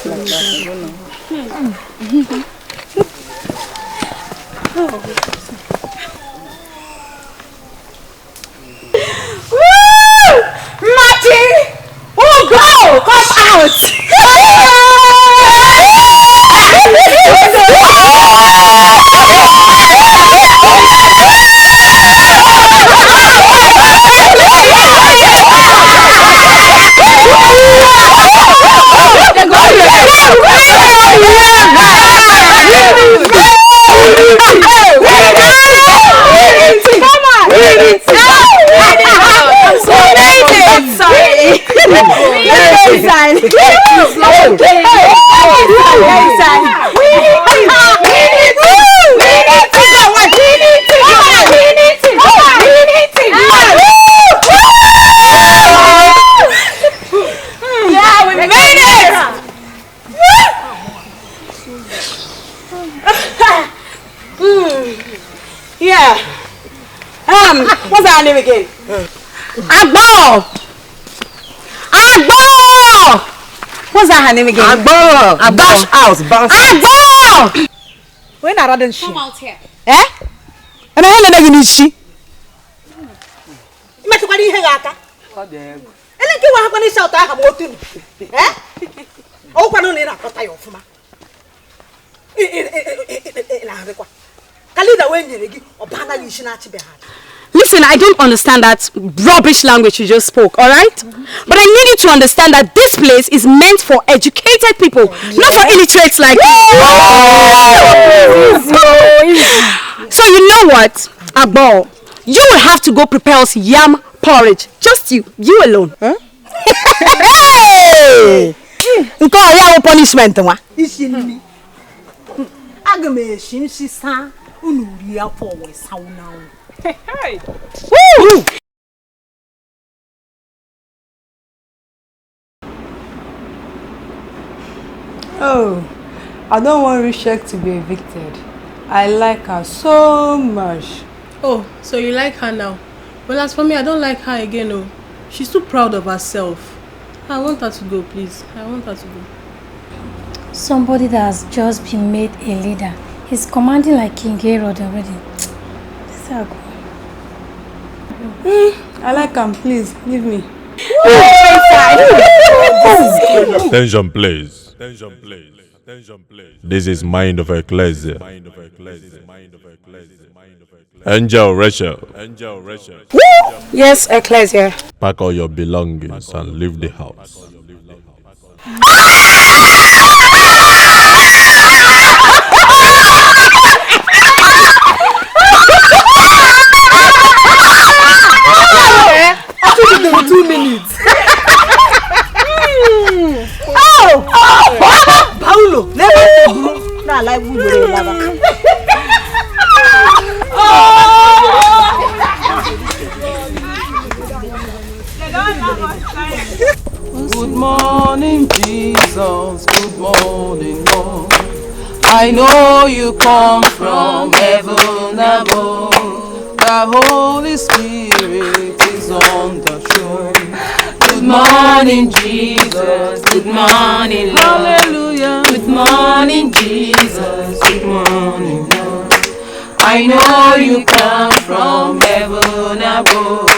Oh, go! Come out! What's our name again? Agbo! Agbo! What's that her name again? Agbo! Bash house, bounce. Agbo! When are they? Come out here. Eh? And I don't know she. You must go here, Aka. Oh, damn. And then you want to shout out about him. Eh? Oh, I don't need a cut off. Listen, I don't understand that rubbish language you just spoke, alright? But I need you to understand that this place is meant for educated people, not for illiterates like you. So you know what, Agbo? You will have to go prepare us yam porridge. Just you alone. Huh? Hey! You call your punishment, ma? Hey! Woo! Oh, I don't want Rishek to be evicted. I like her so much. Oh, so you like her now? Well, as for me, I don't like her again. Oh, she's too proud of herself. I want her to go, please. I want her to go. Somebody that has just been made a leader. He's commanding like King Herod already. Let's go. I like him, please, leave me. Attention please. This is Mind of Ecclesia. Angel Rachel. Yes, Ecclesia. Pack all your belongings and leave the house. I 2 minutes. Oh! Paulo, never. Nah, like we will never. Good morning, Jesus. Good morning, Lord. I know you come from heaven above. The Holy Spirit is on the throne. Good morning, Jesus. Good morning, Lord. Hallelujah. Good morning, Jesus. Good morning, Lord. I know you come from heaven above.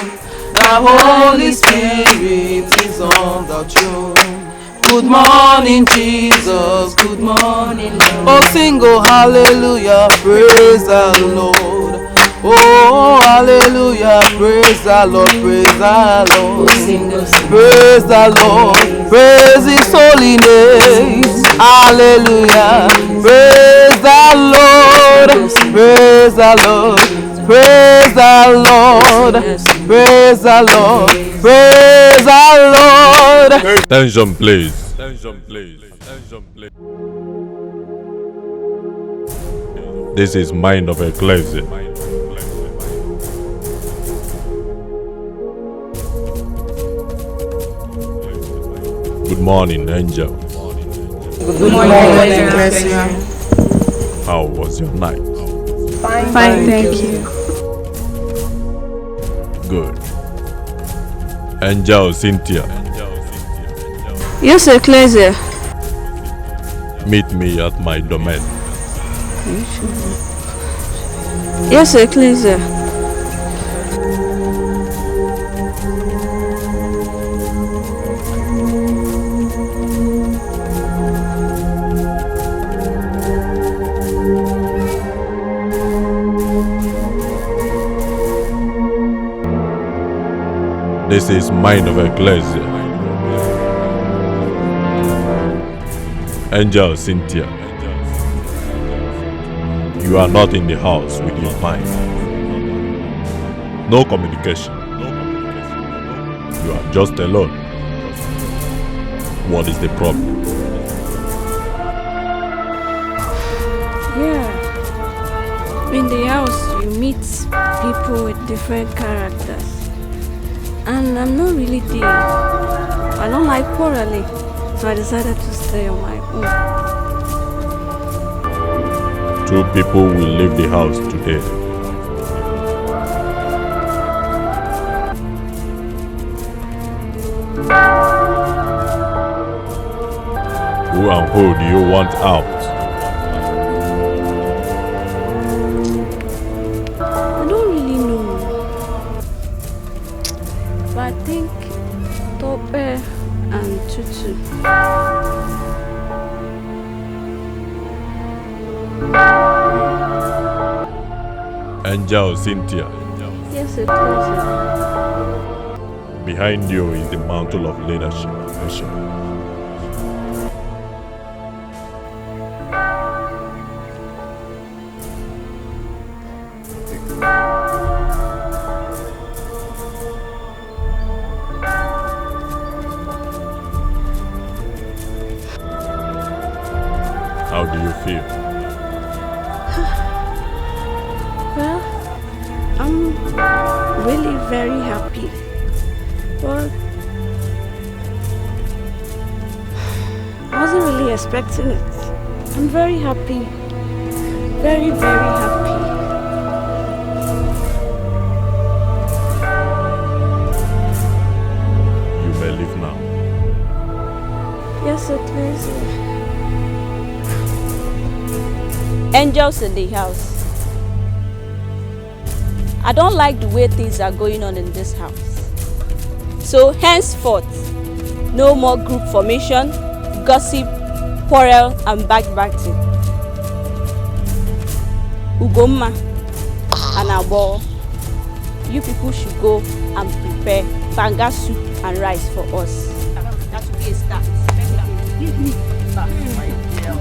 The Holy Spirit is on the throne. Good morning, Jesus. Good morning, Lord. Oh, sing, oh, hallelujah. Praise the Lord. Oh, hallelujah, praise the Lord, praise the Lord. Praise the Lord, praise His holy name. Hallelujah, praise the Lord, praise the Lord, praise the Lord, praise the Lord, praise the Lord. Attention please. Attention please. Attention please. This is Mind of Ecclesia. Good morning, Angel. Good morning, Ecclesia. How was your night? Fine, thank you. Good. Angel Cynthia. Yes, Ecclesia. Meet me at my domain. Yes, Ecclesia. This is Mind of Ecclesia. Angel Cynthia. You are not in the house with your mind. No communication. You are just alone. What is the problem? Yeah. In the house, you meet people with different characters. And I'm not really there. I don't like quarreling, so I decided to stay on my own. 2 people will leave the house today. Who and who do you want out? I don't really know. But I think Tope and Tutu. Angel Cynthia. Yes, it was. Behind you is the mantle of leadership. How do you feel? Well, I'm really very happy. But I wasn't really expecting it. I'm very happy. Very, very happy. You may leave now. Yes, it is. Angels in the house. I don't like the way things are going on in this house. So henceforth, no more group formation, gossip, quarrel, and backbiting. Ugoma and Abo, you people should go and prepare banga soup and rice for us. That will be a start. Give me that, my girl.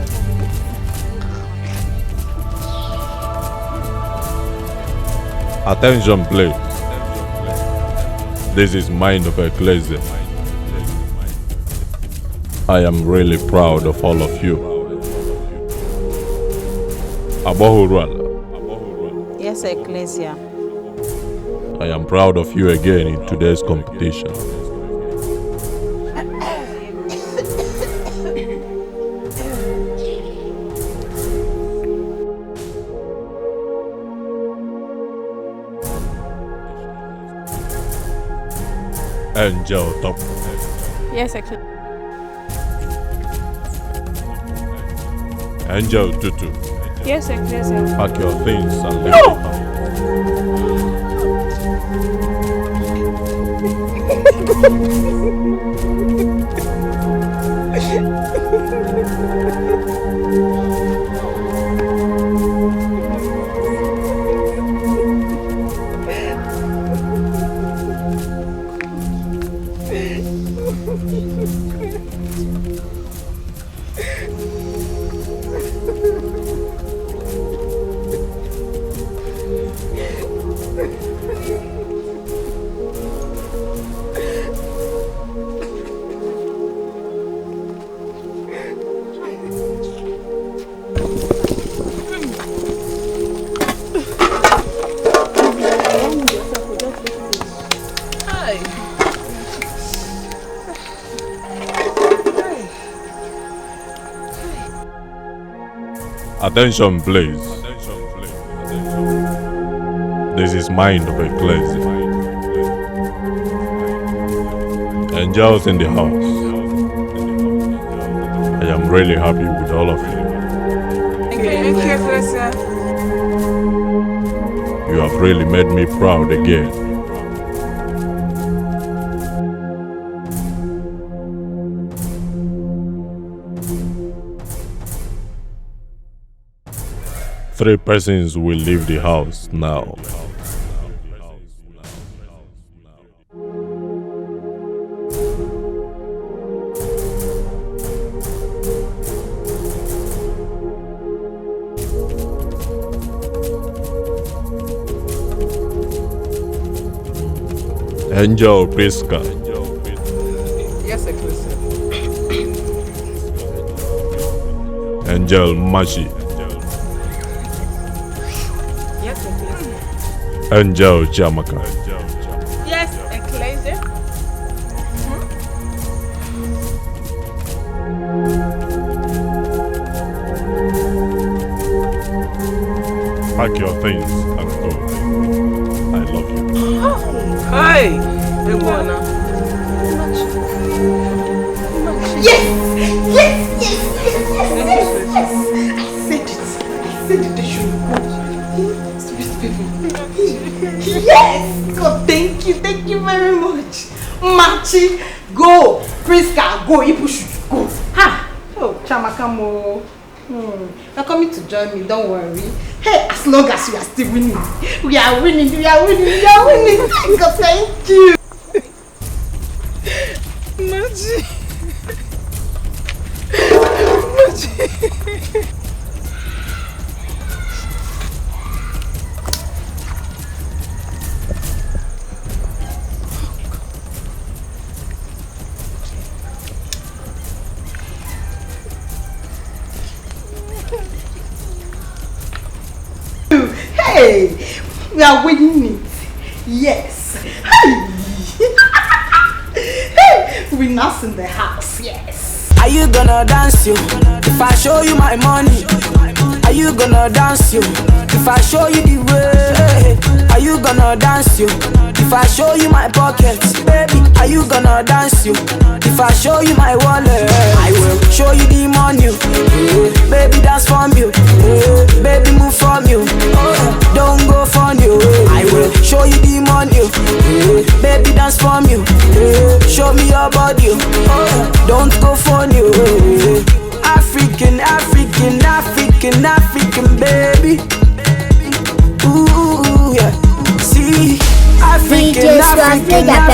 Attention please. This is Mind of Ecclesia. I am really proud of all of you. Urualla. Yes, Ecclesia. I am proud of you again in today's competition. Angel Top. Yes, actually. Angel Tutu. Yes, Ecclesia. Pack your things and leave the house. Attention please. This is Mind of Ecclesia. Angels in the house. I am really happy with all of you. Thank you, Ecclesia. You have really made me proud again. Three persons will leave the house now. Angel Priska, Yes, Ecclesia. Angel Mashi, Yes, Ecclesia. Angel Jamaka, Yes, Ecclesia. pack your things and go. I love you. Hi, Ewana. Yes! Yes! Yes! Yes! Yes! I said it. They should go. Sweet people. Yes! God, thank you very much. Machi, go. Priska, go. Ibu should go. Ha! Oh, Chamakamo. You're coming to join me, don't worry. Hey, as long as you are still winning. We are winning. God, thank you. Machi. Hey, we are winning it. Yes. Hey, we now in the house. Yes. Are you gonna dance you? If I show you my money, are you gonna dance you? If I show you the way, are you gonna dance you? If I show you my pockets, baby, are you gonna dance you? If I show you my wallet, I will show you the money. Baby, dance from you. Baby, move from you. Don't go from you. I will show you the money. Baby, dance from you. Show me your body. Don't go from you. African, baby. Ooh, yeah. See, African, yeah.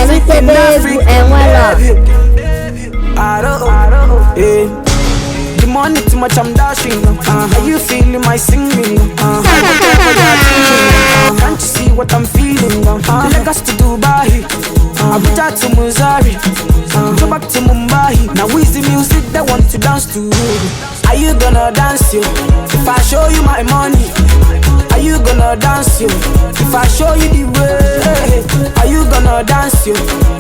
The money too much, I'm dashing. Are you feeling my singing? Can't you see what I'm feeling? Lagos to Dubai, Abuja to Missouri, go back to Mumbai. Now is the music that want to dance to? Are you gonna dance you? If I show you my money, are you gonna dance you? If I show you the way, are you gonna dance you?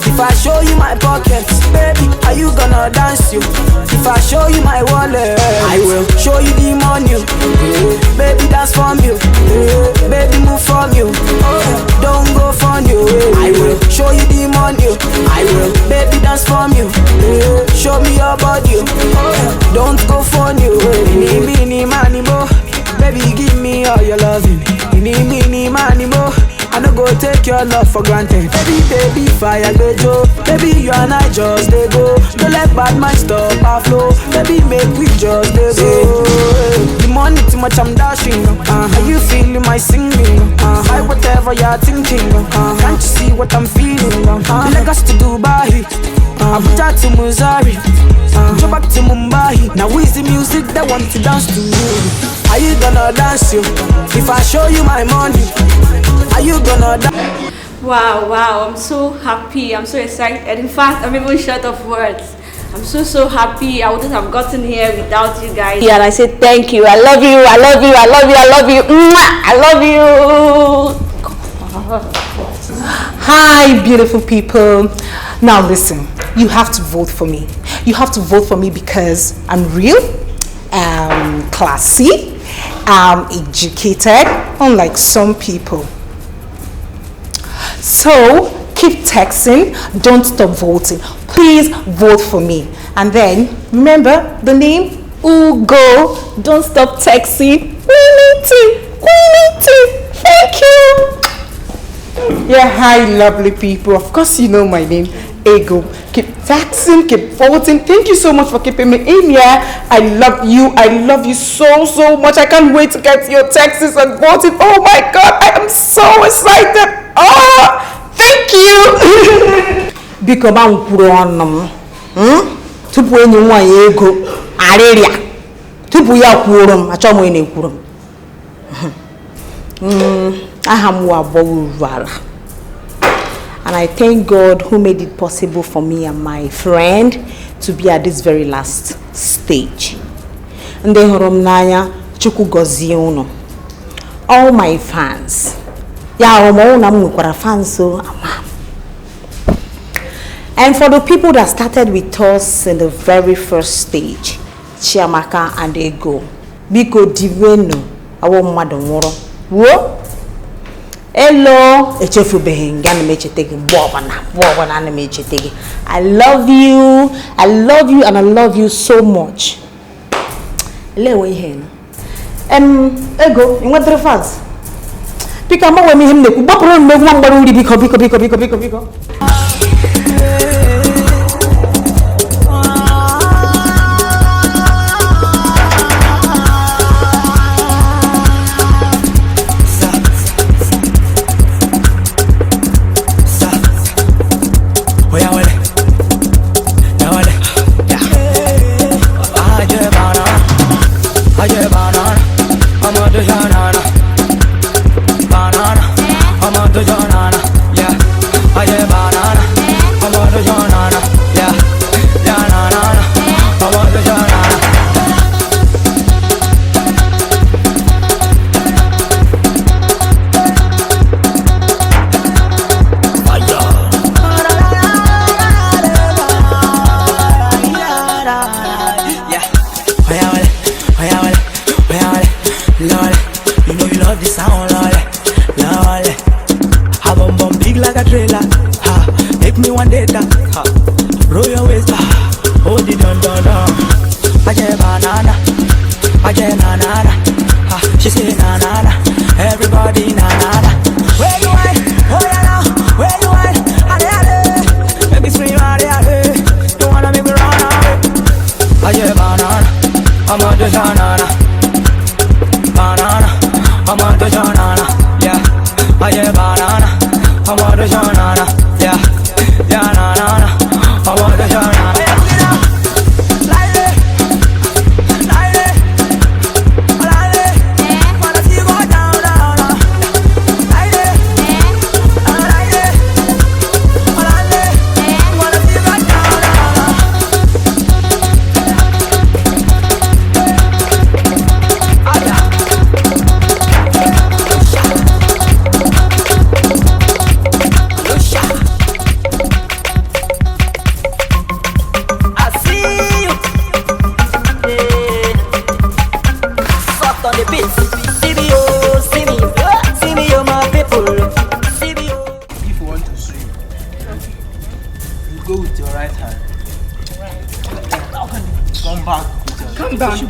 If I show you my pockets, baby, are you gonna dance you? If I show you my wallet, I will show you the money. Baby, dance from you. Baby, move from you. Don't go from you. I will show you the money. I will, baby, dance from you. Show me your body. Don't go from you. Mini, money, mo. Baby, give me all your loving. Mini, money, mo. I no go take your love for granted. Baby, fire go Joe. Baby, you and I just they go. Don't let bad mind stop our flow. Baby, make we just they go. The money too much, I'm dashing. Are you feeling my singing? High whatever you're thinking. Can't you see what I'm feeling? Lagos to Dubai, Abuja to Missouri, go back to Mumbai. Now is the music that want to dance to you? Are you gonna dance you? If I show you my money, are you gonna dance? Wow, I'm so happy, I'm so excited. In fact, I'm even short of words. I'm so happy. I wouldn't have gotten here without you guys. Yeah, and I say thank you. I love you. Mwah! I love you. Hi, beautiful people. Now listen, you have to vote for me. You have to vote for me because I'm real, classy, educated, unlike some people. So keep texting, don't stop voting. Please vote for me. And then remember, the name Ugo, don't stop texting. Queenity. Thank you. Yeah, hi, lovely people. Of course, you know my name, Ego. Keep texting, keep forwarding. Thank you so much for keeping me in here. I love you. I love you so much. I can't wait to get your texts and voting. Oh my God, I am so excited. Oh, thank you. Because I'm tupu enyi nwaanyị ego arịrịa tupu ya kwuoro m achọ m onye na-ekwuru m aha m wa Urualla, and I thank God who made it possible for me and my friend to be at this very last stage. Ndị hụrụ m n'anya Chukwu gọzie unu, all my fans ya ụmụ na m nwekwara fans so ama. And for the people that started with us in the very first stage, Chiamaka and Ego, Biko Diveno, our mother Moro. Wo? Hello, Echefu Behengana Mechetegi, Bobana, Mechetegi. I love you, and I love you so much. Lewe hen. Ego, you want the fans? Pick up my him, Biko.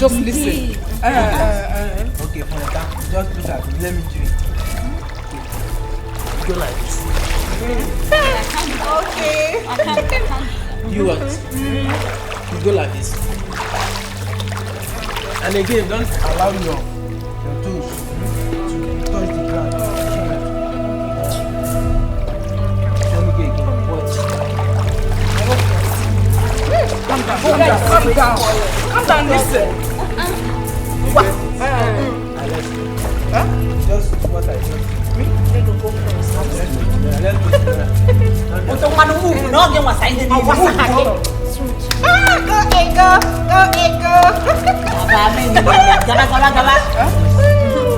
Just listen. Okay, for the back, just look at me. Let me do it. Go like this. Okay. You what? You go like this. And again, don't allow your toes to touch the ground. Let me get again. Watch. Calm down, listen. Just what I said. Me? Let go first. Let's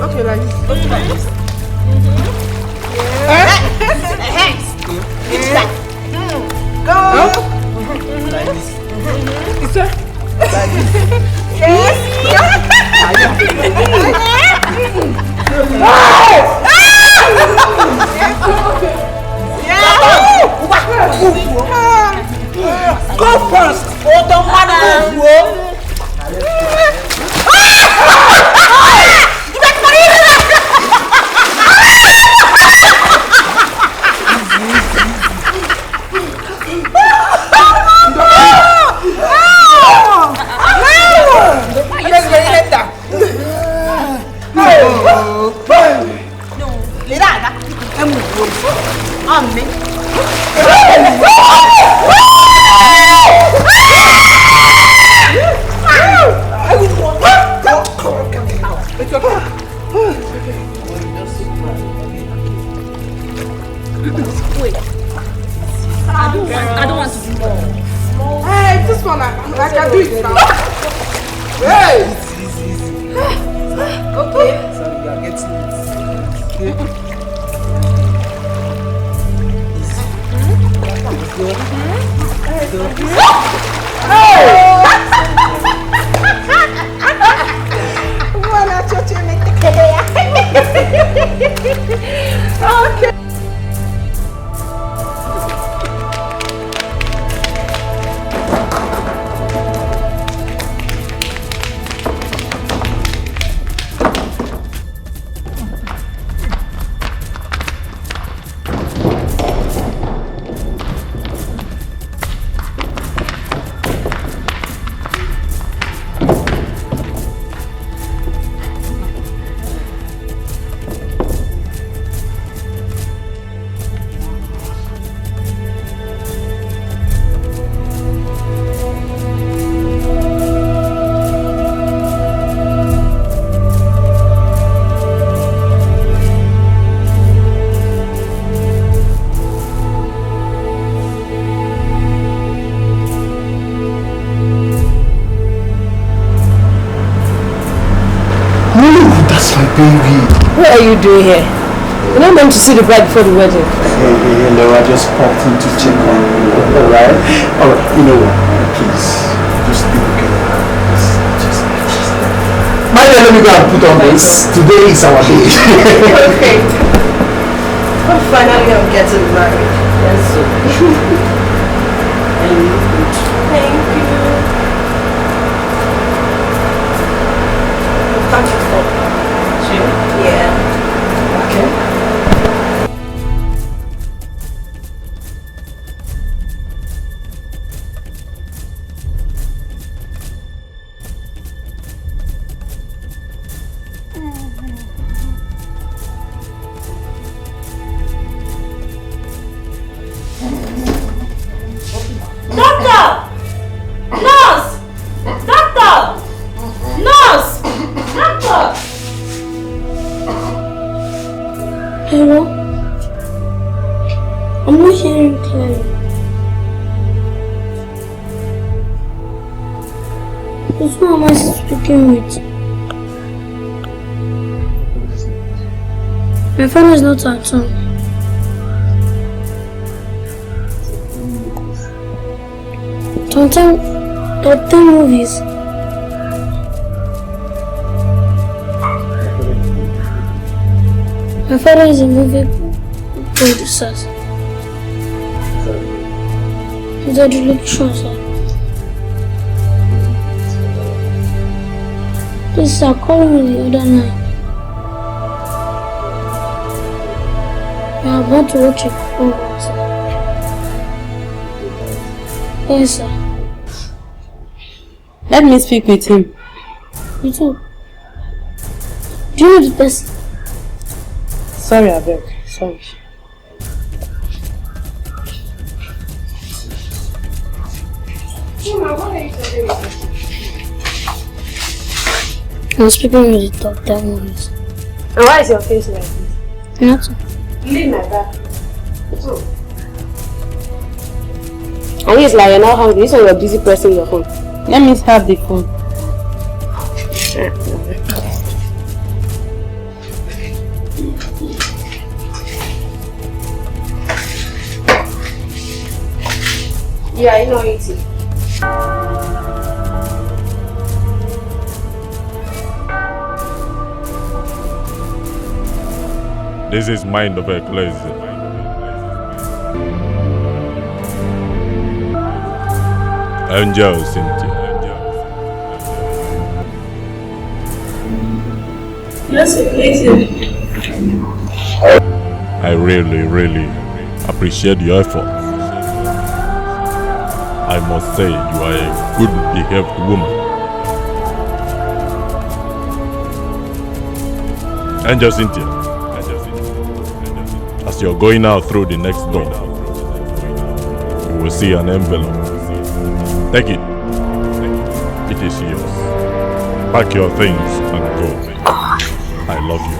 okay, like this. Okay, like this. Go. Like this. Is that? Like this. Yes. Go first. Oh, don't move. Hey, this one I can do it now. Hey! Okay. Sorry, you are getting it. Okay. Baby. What are you doing here? You're not meant to see the bride before the wedding. Hey, no, I just popped in to check on you. Alright? Alright, you know what? Please, just be okay. My dear, let me go and put on this. Today is our day. Okay. But finally I'm getting married. Yes. And you look good. Thank you. Thank you for yeah. Okay. Hello? I'm not hearing clearly. Who am I speaking with? My father is not at home. Tonto movies. My father is a movie producer. He's a electrician, sir. Please, sir, call me the other night. We are about to watch a program, sir. Yes, sir. Let me speak with him. You too. Do you know the person? Sorry, I beg. Sorry. Mama, what are you doing? I'm speaking with the doctor movies. And why is your face like this? Nothing. Leave my back. And he's like, you're not hungry. This one you're busy pressing your phone. Let me have the phone. Yeah, I know it. This is Mind of Ecclesia. Angel Cynthia. Yes, Ecclesia. I really appreciate your efforts. I must say you are a good behaved woman. Angel Cynthia, as you're going out through the next door, you will see an envelope. Take it. It is yours. Pack your things and go. I love you.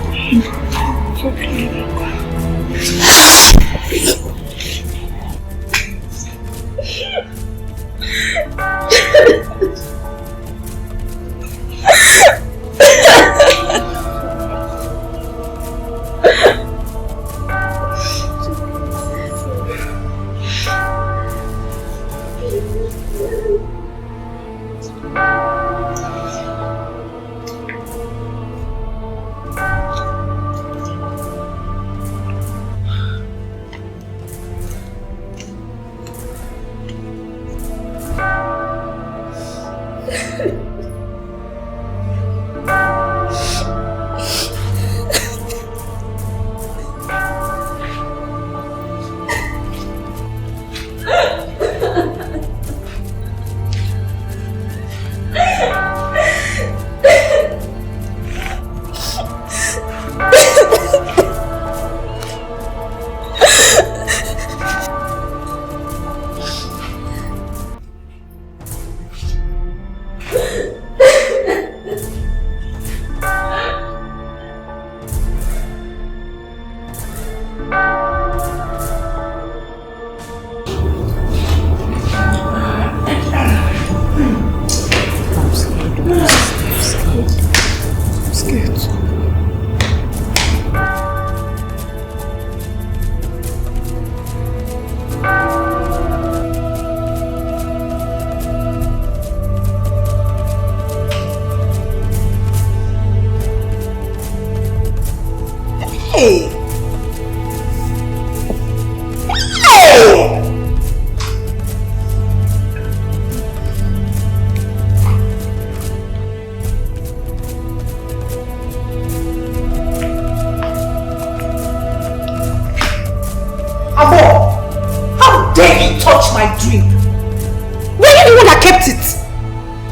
get it.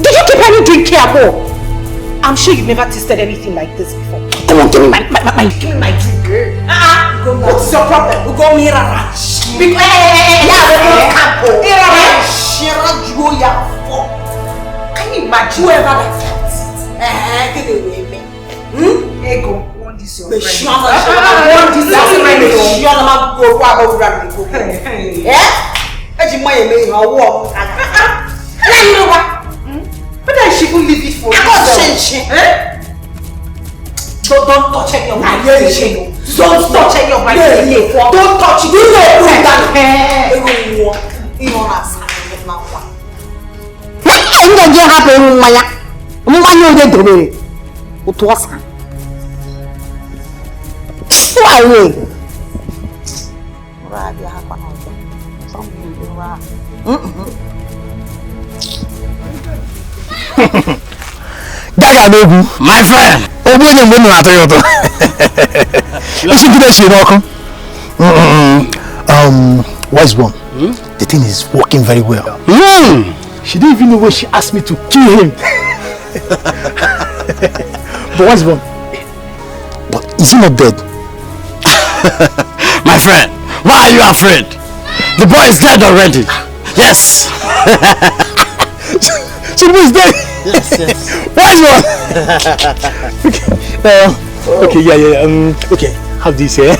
Did you keep any drink here at all? I'm sure you've never tasted anything like this before. Come on, give me my drink. What's your problem? We go mirror. Can you imagine whoever that gets it? Ego. Want this your friend? Want this your friend? Yeah? But then she will leave it for you. Don't touch any of my thing. Don't touch any of my thing. Don't touch it. You know my friend. Wise one. The thing is working very well. She didn't even know when she asked me to kill him. But wise one. But is he not dead? My friend, why are you afraid? The boy is dead already. Yes. So the boy is dead. Yes. Wise one. Okay, yeah. Okay, have this here.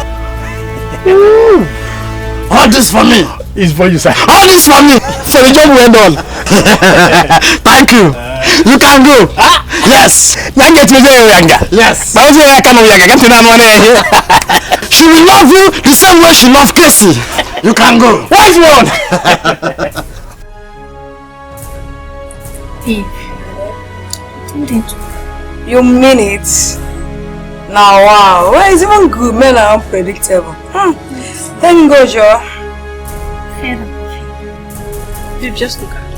All this for me. It's for you, sir. All this for me. For the job we went on. Thank you. You can go. Yes. Yes. She will love you the same way she loved Casey. You can go. Wise one. You mean it? Now, wow. Well, it's even good. Men are unpredictable. Thank God, Joe. Babe, just look at her.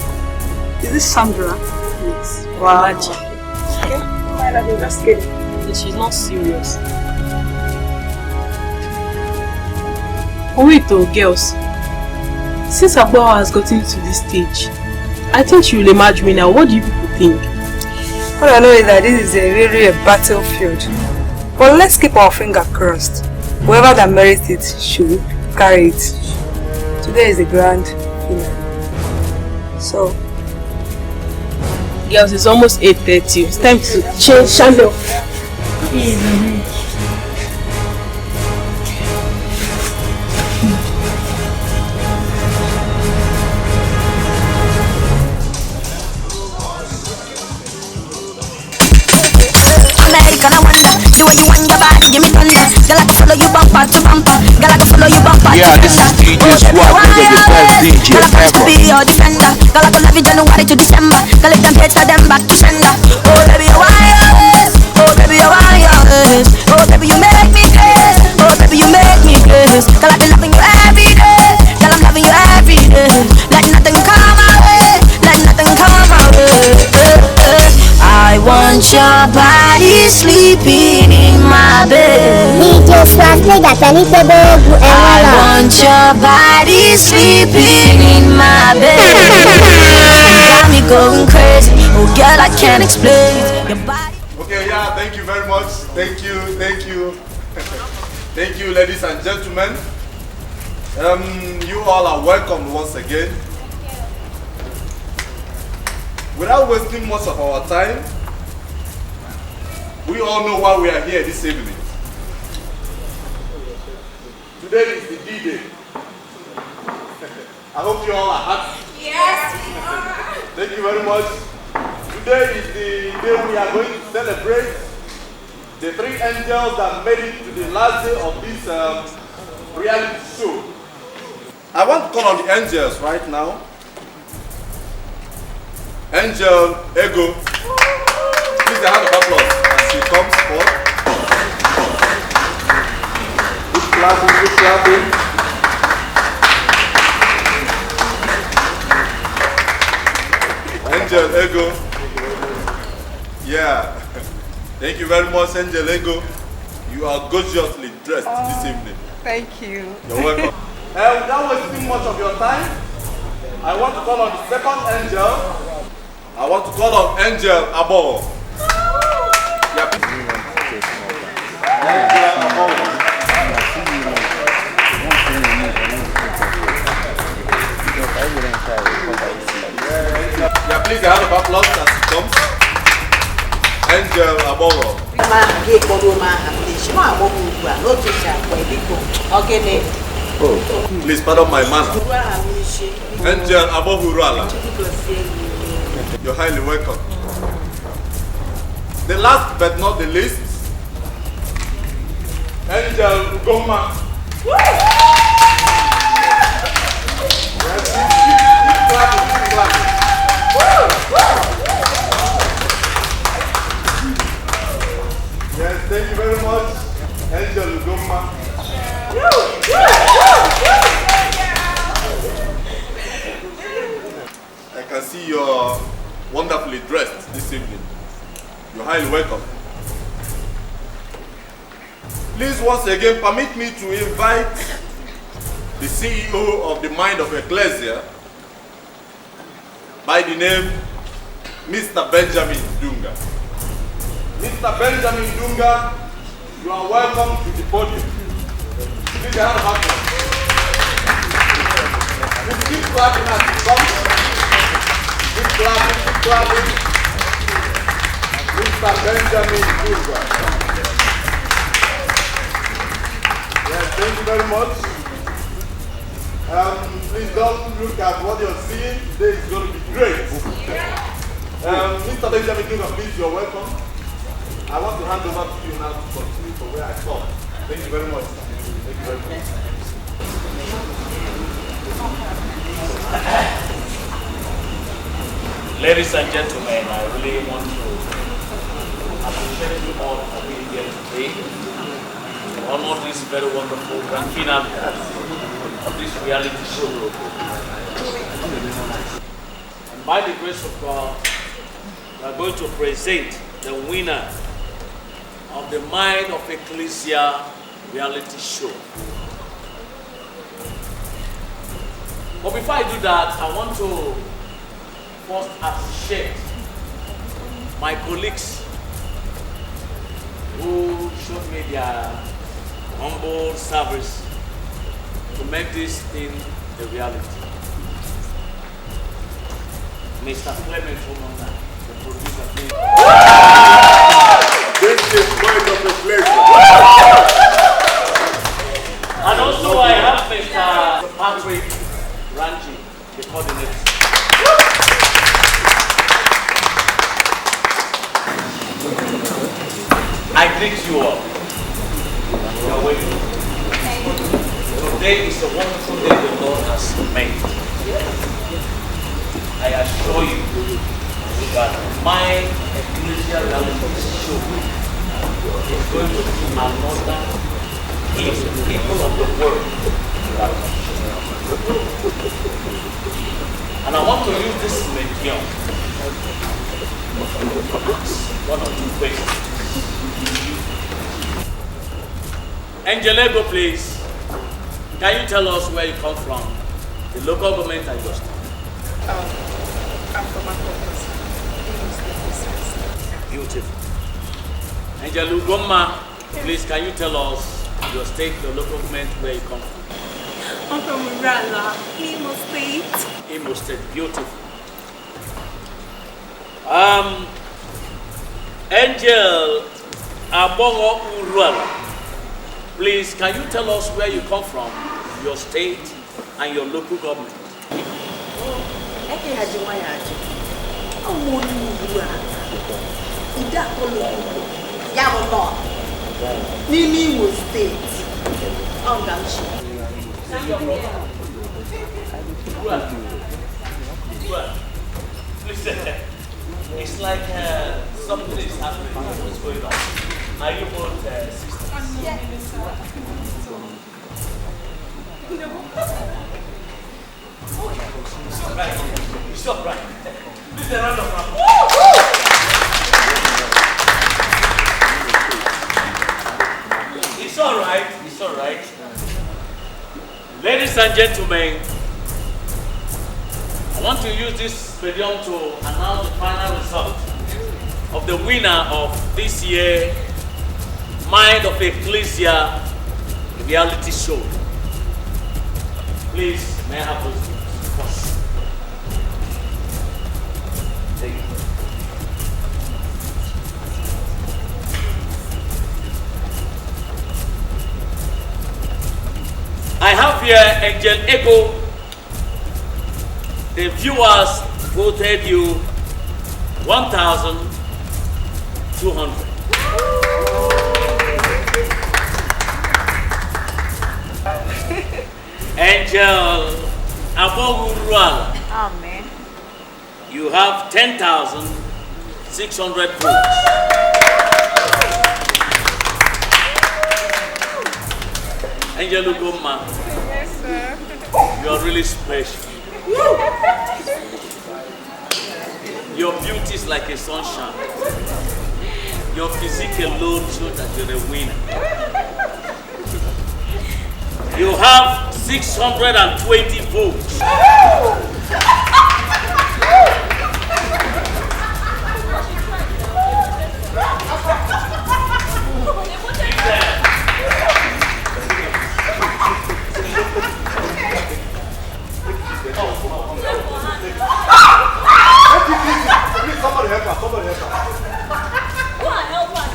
Is this Sandra? Yes. Wow. Okay. Just kidding. She's not serious. Oh wait though, girls. Since Abawa has gotten to this stage, I think she will emerge me now. What do you people think? All I know is that this is really a battlefield. But let's keep our finger crossed. Whoever that merits it should carry it. Today is the grand finale. So, girls, it's almost 8:30. It's time to change channel. The way you want your body, give me thunder. Girl, I can follow you bumper to bumper. Girl, I can follow you bumper to this is DJ Swap, nigga, the best DJ girl, I promise to ever. be your defender. Girl, I can love you January to December. Girl, if them hate her, them back to sender. Oh, baby, you're wise. Oh, baby, you're wise. Oh, baby, you make me crazy. Oh, baby, you make me crazy. Girl, I be loving you every day. Girl, I'm loving you every day. Let nothing come my way. Let nothing come my way. I want your body sleeping in my bed. I want your body sleeping in my bed. You got me going crazy. Oh girl, I can't explain your body. Okay, yeah, thank you very much. Thank you. Thank you, ladies and gentlemen. You all are welcome once again. Without wasting much of our time, we all know why we are here this evening. Today is the D-Day. I hope you all are happy. Yes, we are. Thank you very much. Today is the day we are going to celebrate the 3 angels that made it to the last day of this reality show. I want to call on the angels right now. Angel Ego. Please a hand of applause as she comes forth. Good clapping, good clapping. Angel Ego. Yeah. Thank you very much, Angel Ego. You are gorgeously dressed this evening. thank you. You're welcome. Without wasting much of your time, I want to call on the second angel. I want to call on Angel Abo. Yeah. Angel Abo. Yeah, please, a round of applause as it comes. Angel Abo. Please pardon my manner. Angel Abo Urualla. You're highly welcome. The last but not the least, Angel Ugoma. Yes, thank you very much, Angel Ugoma. I can see you're wonderfully dressed this evening. You're highly welcome. Please once again permit me to invite the CEO of the Mind of Ecclesia by the name Mr. Benjamin Dunga. Mr. Benjamin Dunga, you are welcome to the podium. Please have a hand. Please keep clapping as you come. Keep clapping, keep clapping. Mr. Benjamin Dunga. Yes, thank you very much. Please don't look at what you're seeing. Today is going to be great. Mr. Benjamin Dunga, please, you're welcome. I want to hand over to you now to continue from where I stopped. Thank you very much. Thank you very much. Ladies and gentlemen, I really want to appreciate you all for being here today to honor this very wonderful grand finale of this reality show. And by the grace of God, we are going to present the winner of the Mind of Ecclesia reality show. But before I do that, I want to first appreciate my colleagues who showed me their humble service to make this thing a reality. Mr. Clement Omona, the producer, please. This is Mind of Ecclesia. And also I have Mr. Patrick Ranji, the coordinator. I greet you all. You are waiting. Today is a wonderful day the Lord has made. I assure you that my ecclesial reality show is going to be another gift to people of the world. And I want to use this medium to ask one or two questions. Angel Ego, please. Can you tell us where you come from? The local government and your state. I'm from Akopos. Beautiful. Angel Ugoma, please, can you tell us your state, your local government, where you come from? I'm from Urualla, Imo State. Imo State, beautiful. Angel Abongo Urualla, please, can you tell us where you come from, your state, and your local government? Imo State. Listen, it's like something is happening. What's going on? Are you both sisters? Yes. It's all right. Please, a round of applause. It's all right. It's all right. Ladies and gentlemen, I'd want to use this medium to announce the final result of the winner of this year Mind of Ecclesia reality show. Please, may I have those names? Thank you. I have here Angel Echo. The viewers voted you 1,200. Angel Urualla. Amen. You have 10,600 votes. Angel Ugoma. Yes, sir. You are really special. Your beauty is like a sunshine. Your physique alone shows that you're a winner. You have 620 votes. Somebody help her, somebody help her. Go and help her.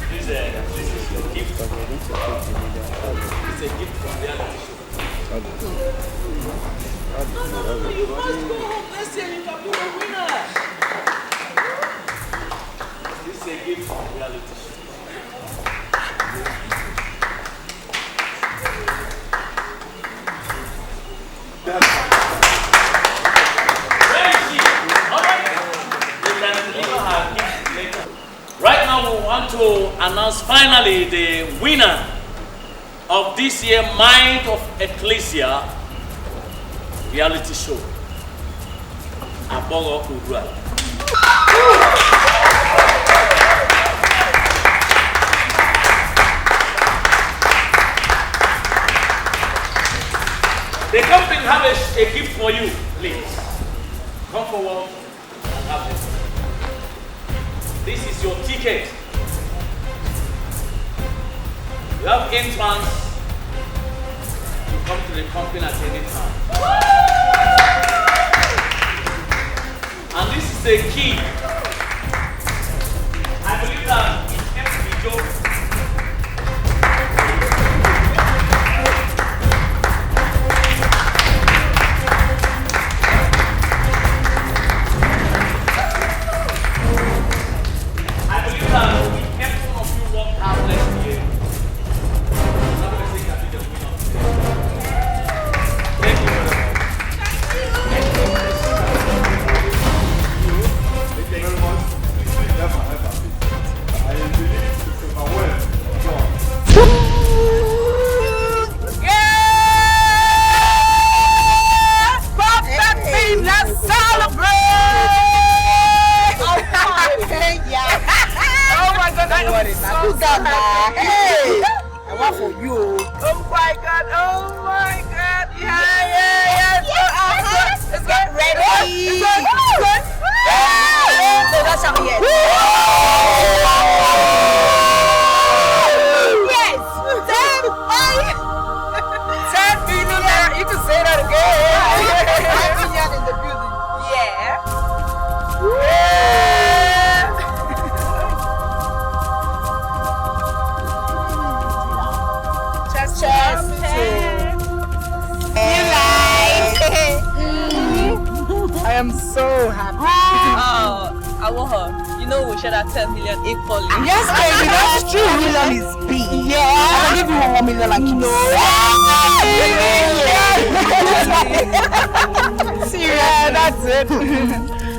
This is a gift. It's a gift from the other show. You must go home next year. You can be a winner. This is a gift from reality show. Right now we want to announce finally the winner of this year Mind of Ecclesia reality show. Abogo Urualla. The company have a gift for you, please. Come forward and have it. This is your ticket. You have entrance to come to the company at any time. And this is the key. I believe that it's empty joke.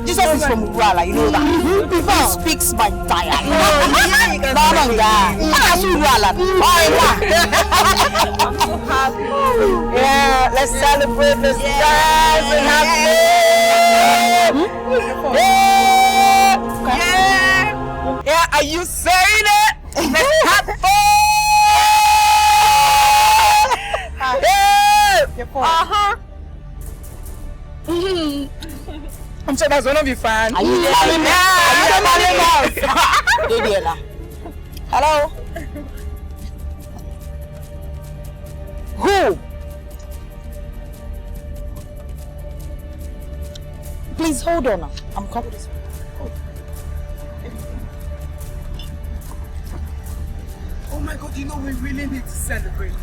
Jesus is from Urualla, you know that. He speaks my dialect. Yeah, let's celebrate, let's dance and have fun. Yeah, are you saying it? I'm sure that's one of your fans. Are you calling us? Hello? Who? Please hold on. I'm coming this way. Oh my God, you know we really need to celebrate.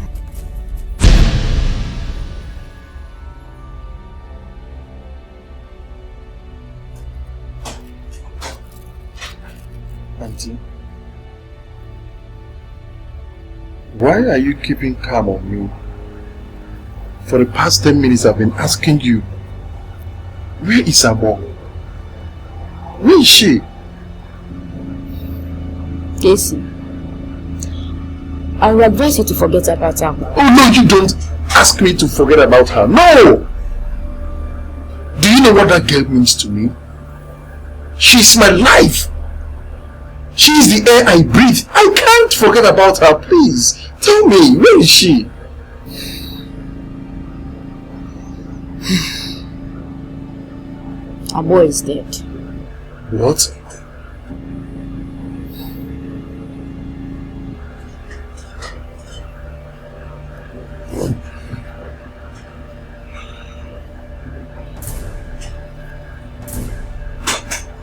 Auntie, why are you keeping calm on me? For the past 10 minutes I've been asking you, where is Abo? Where is she? Casey, I would advise you to forget about her. Oh no, you don't ask me to forget about her. No! Do you know what that girl means to me? She's my life. She is the air I breathe. I can't forget about her, please. Tell me, where is she? Our boy is dead. What?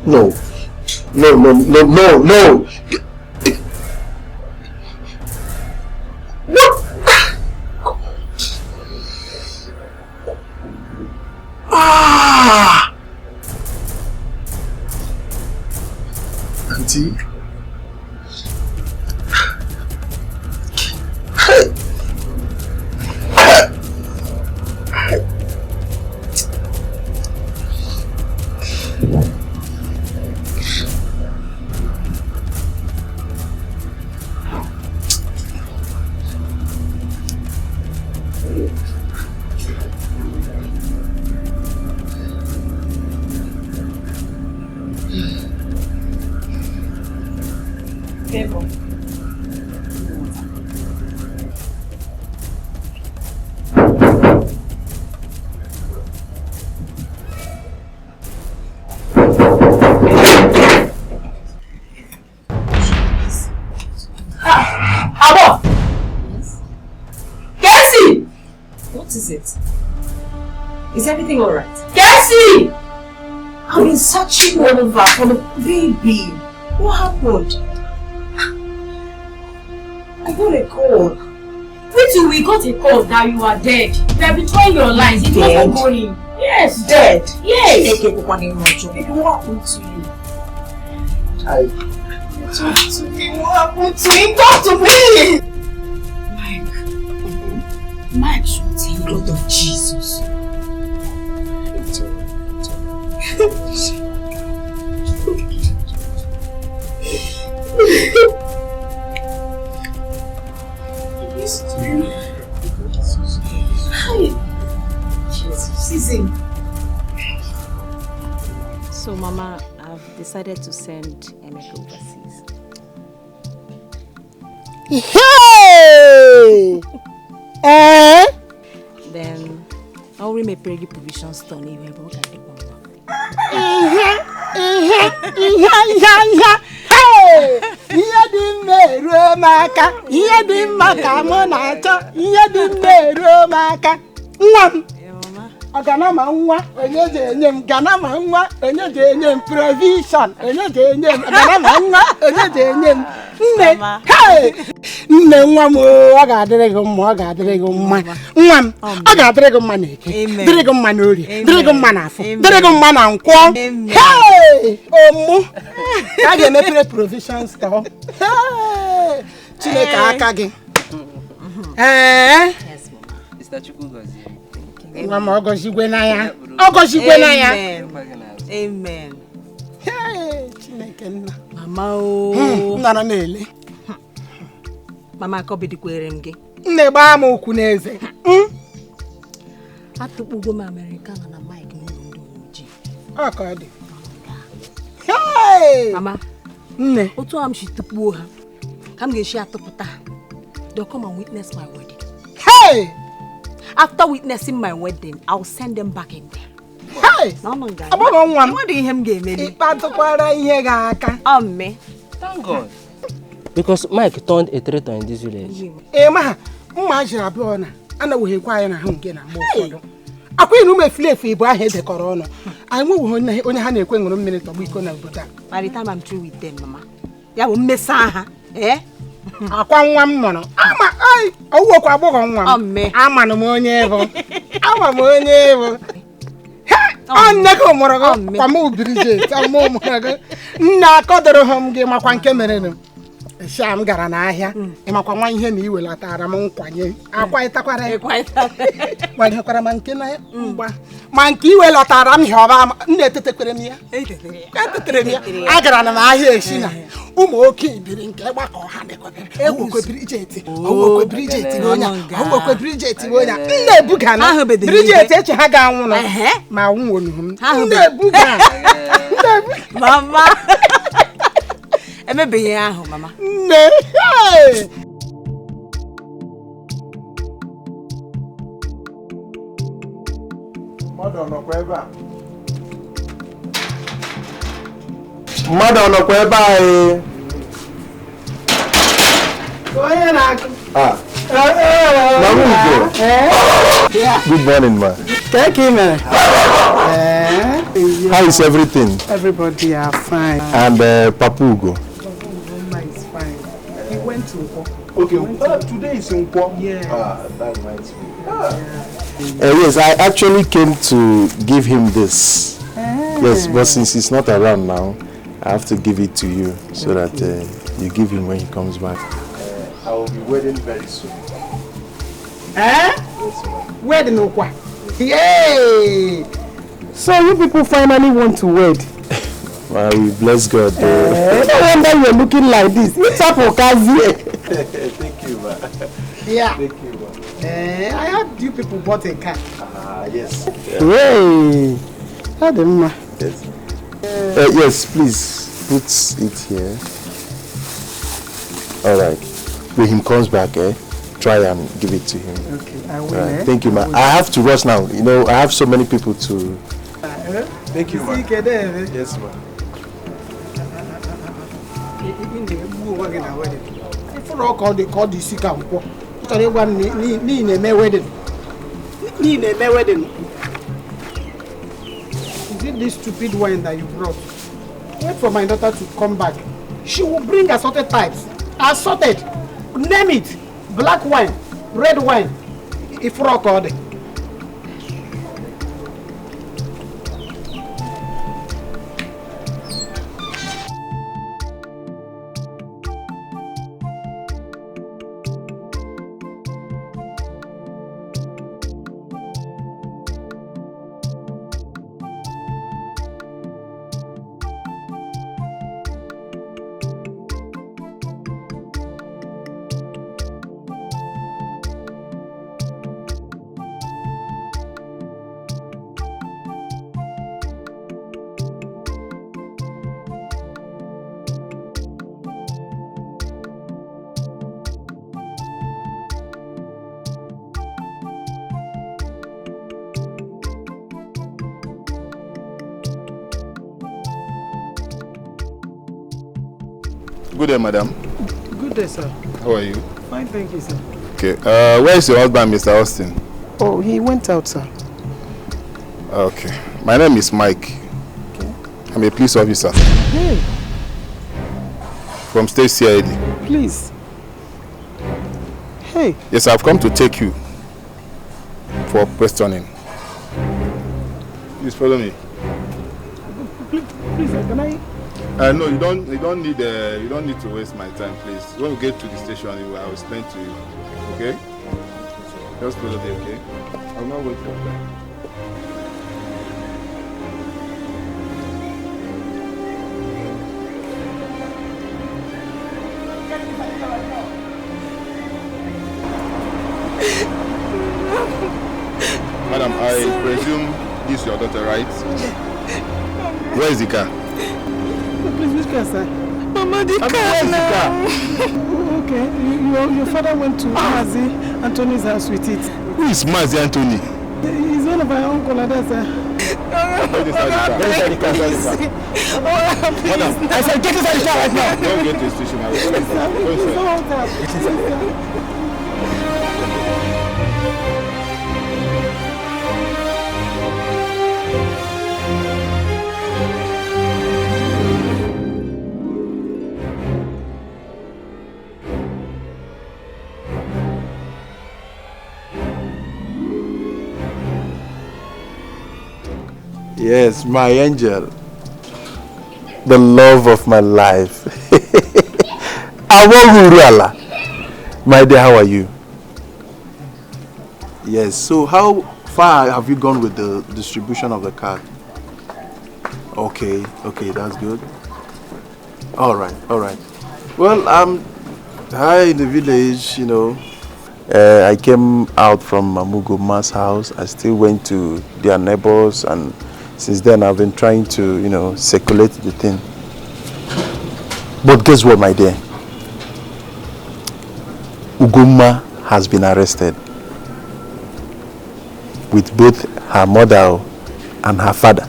No. No. What? Ah! Auntie? Is everything alright? Cassie! I've been searching all over for the baby. What happened? I got a call. Wait till we got a call that you are dead. They are betraying your lines. It wasn't going. Yes. Dead? Yes. Baby, what happened to you? Talk to me. What happened to him? Talk to me! Mike should take blood of Jesus. So, Mama, I've decided to send Emeka overseas. Hey! Then I'll make pretty provisions done anyway, but I think ihe dị mmeruo m aka, ihe dị mma ka mụ na-achọ, ihe dị mmeruo m aka. Nwa m, ọganama nwa, onye ga-enye m, ganama nwa, onye ga-enye m provision, onye ga-enye m, ọganama nwa, onye ga-enye m. Nne, nne nwa m, ọ ga-adịrị gị mma, ọ ga-adịrị gị mma. Nwa m, ọ ga-adịrị gị mma n'Eke, dịrị gị mma n'Orie, dịrị gị mma n'Afọ, dịrị gị mma na Nkwọ. Omu, a ga-emepere provisions ka ọ. Chineke aka gị. Nwa m, ọ gọzigwe na ya. Ọ gọzigwe na ya. Amen. Chineke nna. Mama o. Nna na-ele. Mama akọbidikwere m gị. Nne gbaa m okwu n'eze. Atụkpugo m Americana na Mike n'ụlọ ndị ojii. Ọ ka ọ dị. Mama, nne, otu am shi tukpuo ha. Come get share to they'll come and witness my wedding. Hey! After witnessing my wedding, I'll send them back in there. Hey! No, what do you him give me? Thank God. Because Mike turned a traitor in this village. Ma, imagine a blonde, and I will inquire home again. I couldn't make flavor if I had the corona. I move only had a minute of week on a butter. By the time I'm through with them, Mama, you will miss her, eh? I want one mono. I walk on one. I'm an ammonia. I'm ammonia. I'm not going to move Bridget. I'm more. Not got the home game of one camera. Sham Garana here. And my one here, you will at Aramon Quay. I quite a quite. When her Caramankin, Monkey will at Aram have netted the premier. I got an eye here, Shina. Okay, didn't care what or hand it. I will go Bridget. Oh, Bridget, oh, Bridget, Bugana, Bridget, Hagan, my woman. Mama. Maybe yeah, Mama. Hey! Madonna Queba. Madonna Queba. Go ahead, Good morning, ma. Thank you, man. How is everything? Everybody are fine. And Papugo? Is fine. He went to Nkwo. Okay, today is Nkwo. Yeah. That reminds me. Yes, I actually came to give him this. Yes, but since he's not around now, I have to give it to you so that you give him when he comes back. I will be wedding very soon. Yes, wedding Nkwo. Yay! So you people finally want to wed? Well, we bless God. No wonder you're looking like this. It's up for Kazi. Thank you, man. Yeah. Thank you, man. I heard you people bought a car. Yes. Yay! Yes. Yes, please put it here. All right. When he comes back, try and give it to him. Okay, I will. Right. Thank you, man. I have to rush now. You know, I have so many people to. Thank you, man. Yes, man. If you all they call the sick and poor, everyone need a wedding. Need a wedding. Is it this stupid wine that you brought? Wait for my daughter to come back. She will bring assorted types. Assorted. Name it. Black wine, red wine. If you all call it. Good day, madam. Good day, sir. How are you? Fine, thank you, sir. Okay. Where is your husband, Mr. Austin? Oh, he went out, sir. Okay. My name is Mike. Okay. I'm a police officer. Hey. From State CID. Please. Hey. Yes, I've come to take you for questioning. Please follow me. Please, can I? No, you don't need to waste my time, please. When we get to the station, I will explain to you. Okay? Just follow me, okay? I'll not wait for you. Madam, I presume this is your daughter, right? Where is the car? Please, which car, sir? Mama, the car now. Okay, your father went to Mazi Anthony's house with it. Who is Mazi Anthony? He's one of our uncle, that's I said, get inside the car right now. Don't get to the station. Get inside. Yes, my angel. The love of my life. Urualla. My dear, how are you? Yes, so how far have you gone with the distribution of the card? Okay, that's good. Alright. Well, hi in the village, I came out from Mamugoma's house. I still went to their neighbors, and since then I've been trying to, circulate the thing. But guess what, my dear? Ugoma has been arrested with both her mother and her father.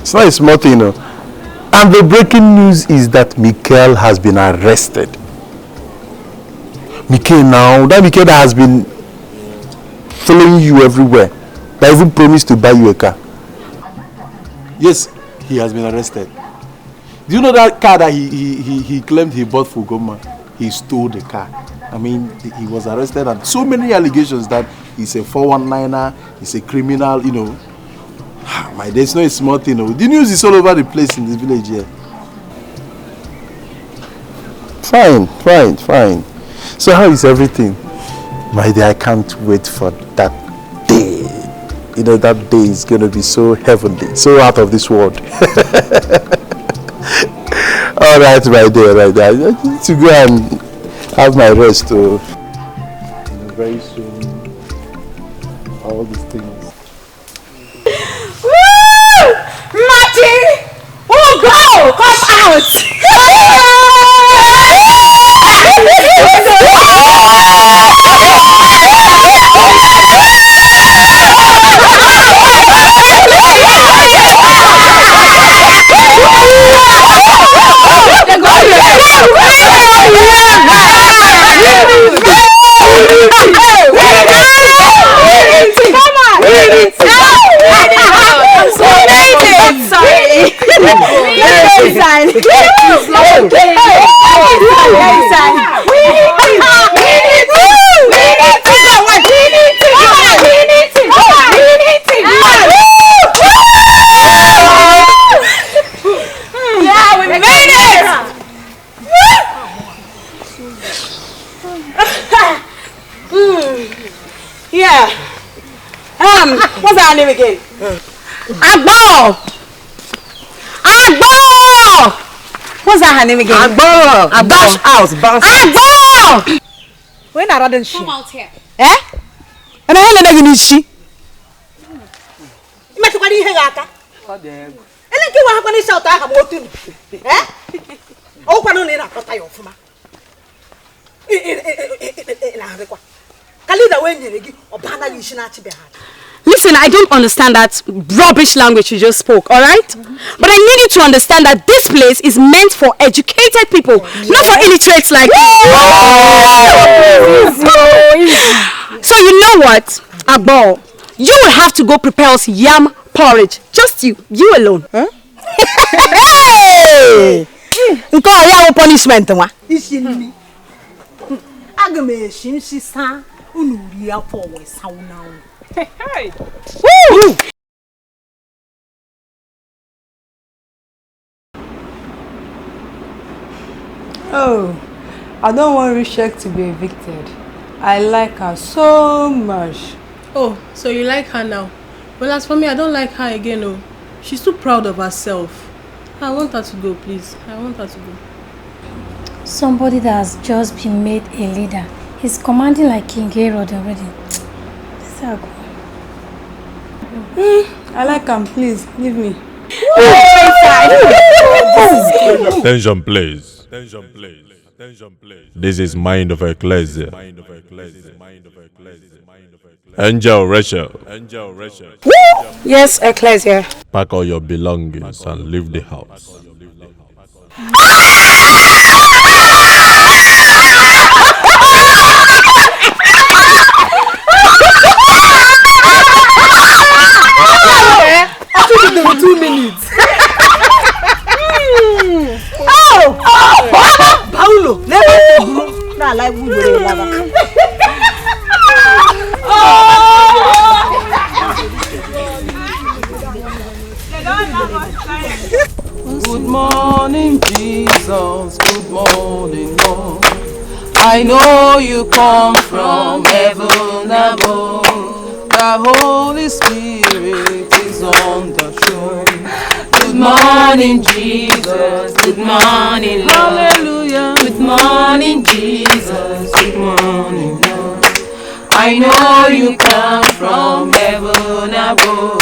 It's not a small thing, And the breaking news is that Mikel has been arrested. Mikel that Mikel that has been following you everywhere, that even promised to buy you a car. Yes, he has been arrested. Do you know that car that he claimed he bought for Goma? He stole the car. I mean, he was arrested, and so many allegations that he's a 419er, he's a criminal, My dear, it's not a small thing. The news is all over the place in this village here. Fine. So how is everything? My dear, I can't wait for that day. That day is going to be so heavenly, so out of this world. All right, my dear, right there. I need to go and have my rest. Very soon, all these things. Woo! Marty! Oh, go! Come out! What's our name again? Agbo! What's that her name again? Agbo! Dash out, bounce Agbo! When are they? Come out here. Eh? And I don't know she. You make what you hang aka. And then what happened is out about you. Eh? Oh, I don't need a pata of ma. Listen, I don't understand that rubbish language you just spoke, alright? But I need you to understand that this place is meant for educated people, not for illiterates like you. So you know what, Agbo? You will have to go prepare us yam porridge. Just you alone. Huh? Hey! You call yam punishment, wa? Hey! Woo! Oh, I don't want Rishek to be evicted. I like her so much. Oh, so you like her now? Well, as for me, I don't like her again. Oh, she's too proud of herself. I want her to go, please. I want her to go. Somebody that has just been made a leader. He's commanding like King Herod already. Let's go. I like him, please, leave me. Tension, please. This is Mind of Ecclesia. Angel Rachel. Yes, Ecclesia. Pack all your belongings and leave the house. I told you there were 2 minutes. Paulo, never na like we go lava. Good morning, Jesus. Good morning, Lord. I know you come from heaven above. The Holy Spirit is on the throne. Good morning, Jesus. Good morning, Lord. Hallelujah. Good morning, Jesus. Good morning, Lord. I know you come from heaven above.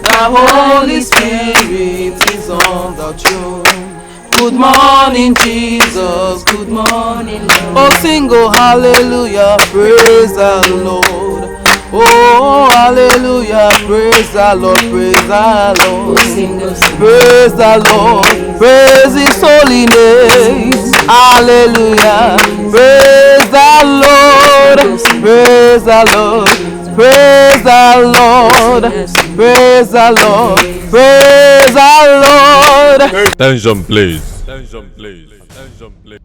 The Holy Spirit is on the throne. Good morning, Jesus. Good morning, Lord. Oh, sing, oh, hallelujah. Praise the Lord. Oh, hallelujah, praise the Lord, praise the Lord. Praise the Lord, praise His holy name. Hallelujah, praise the Lord, praise the Lord, praise the Lord, praise the Lord, praise the Lord. Attention, please. Attention, please. Attention, please.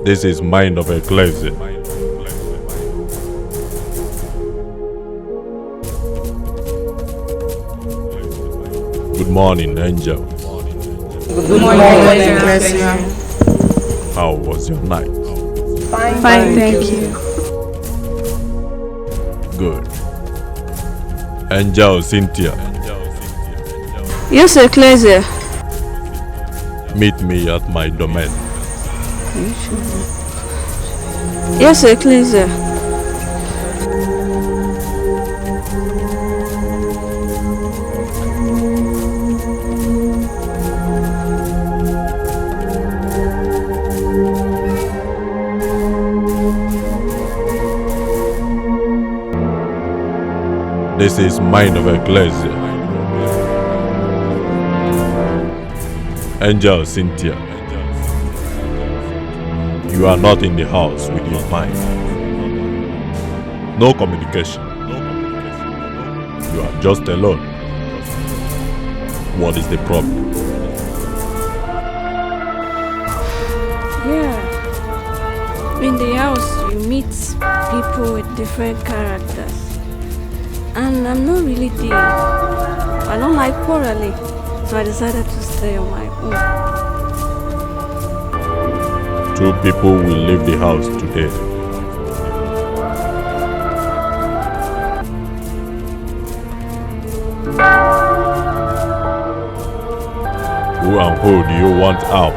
This is Mind of Ecclesia. Good morning, Angel. Good morning, Ecclesia. How was your night? Fine, thank you. Good. Angel Cynthia. Yes, Ecclesia. Meet me at my domain. Yes, Ecclesia. This is Mind of Ecclesia. Angel Cynthia. You are not in the house with your mind. No communication. You are just alone. What is the problem? Yeah. In the house, you meet people with different characters. And I'm not really there. I don't like quarreling, so I decided to stay on my own. 2 people will leave the house today. Who and who do you want out?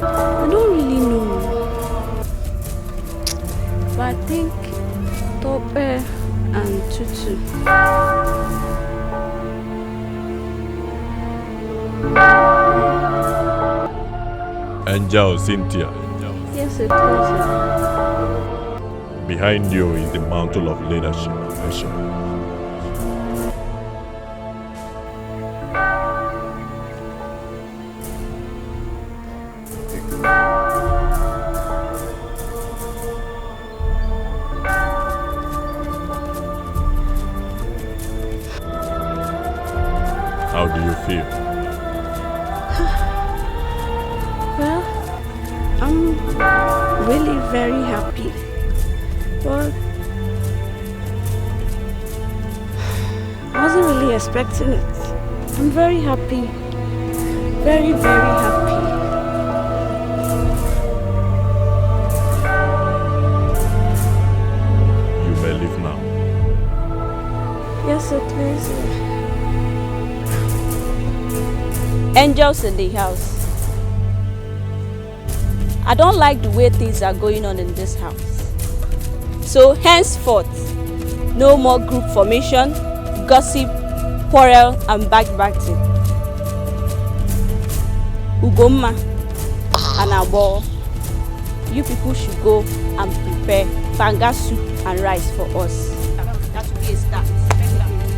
I don't really know. But I think Tope and Tutu. Angel Cynthia. Yes, it was. Behind you is the mantle of leadership. How do you feel? Well, I'm really very happy. But I wasn't really expecting it. I'm very happy. Very, very happy. You may leave now. Yes, it is. Angels in the house. I don't like the way things are going on in this house. So henceforth, no more group formation, gossip, quarrel and backbiting. Ugoma and Abo, you people should go and prepare banga soup and rice for us. That will be a start.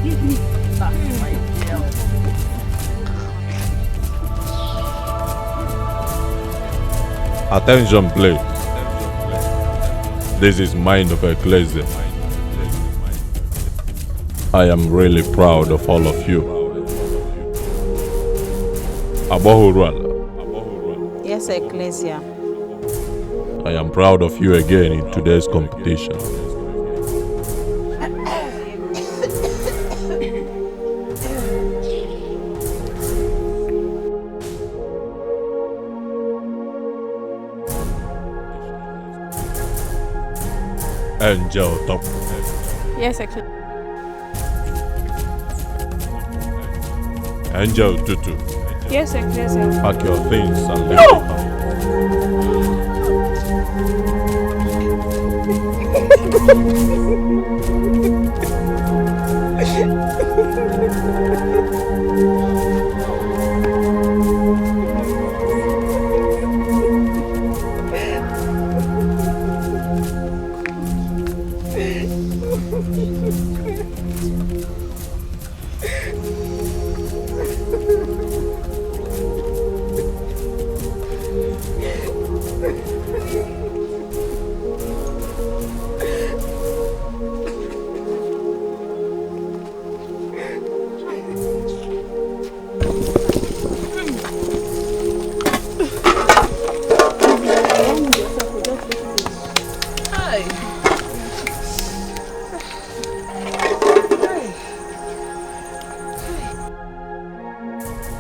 Give me. Attention please. This is Mind of Ecclesia. I am really proud of all of you. Urualla. Yes, Ecclesia. I am proud of you again in today's competition. Angel Top. Yes, actually. Angel Tutu. Yes, actually. Pack your things and leave the house.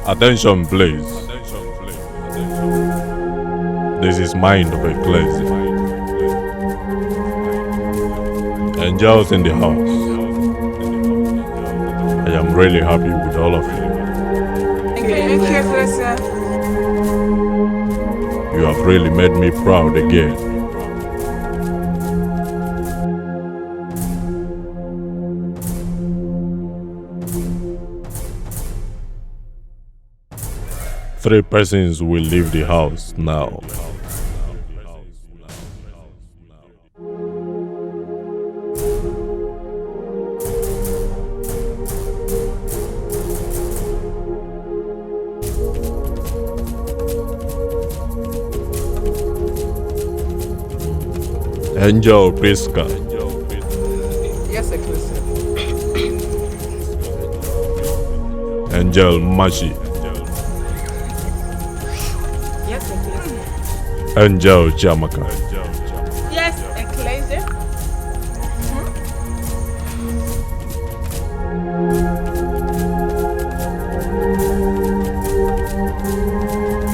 Attention please. This is Mind of Ecclesia. Angels in the house. I am really happy with all of you. Thank you, Ecclesia. You have really made me proud again. Three persons will leave the house now. Angel Priska. Yes, Ecclesia. Angel Mashi. Yes, Ecclesia. Angel Jamaka. Yes, Ecclesia.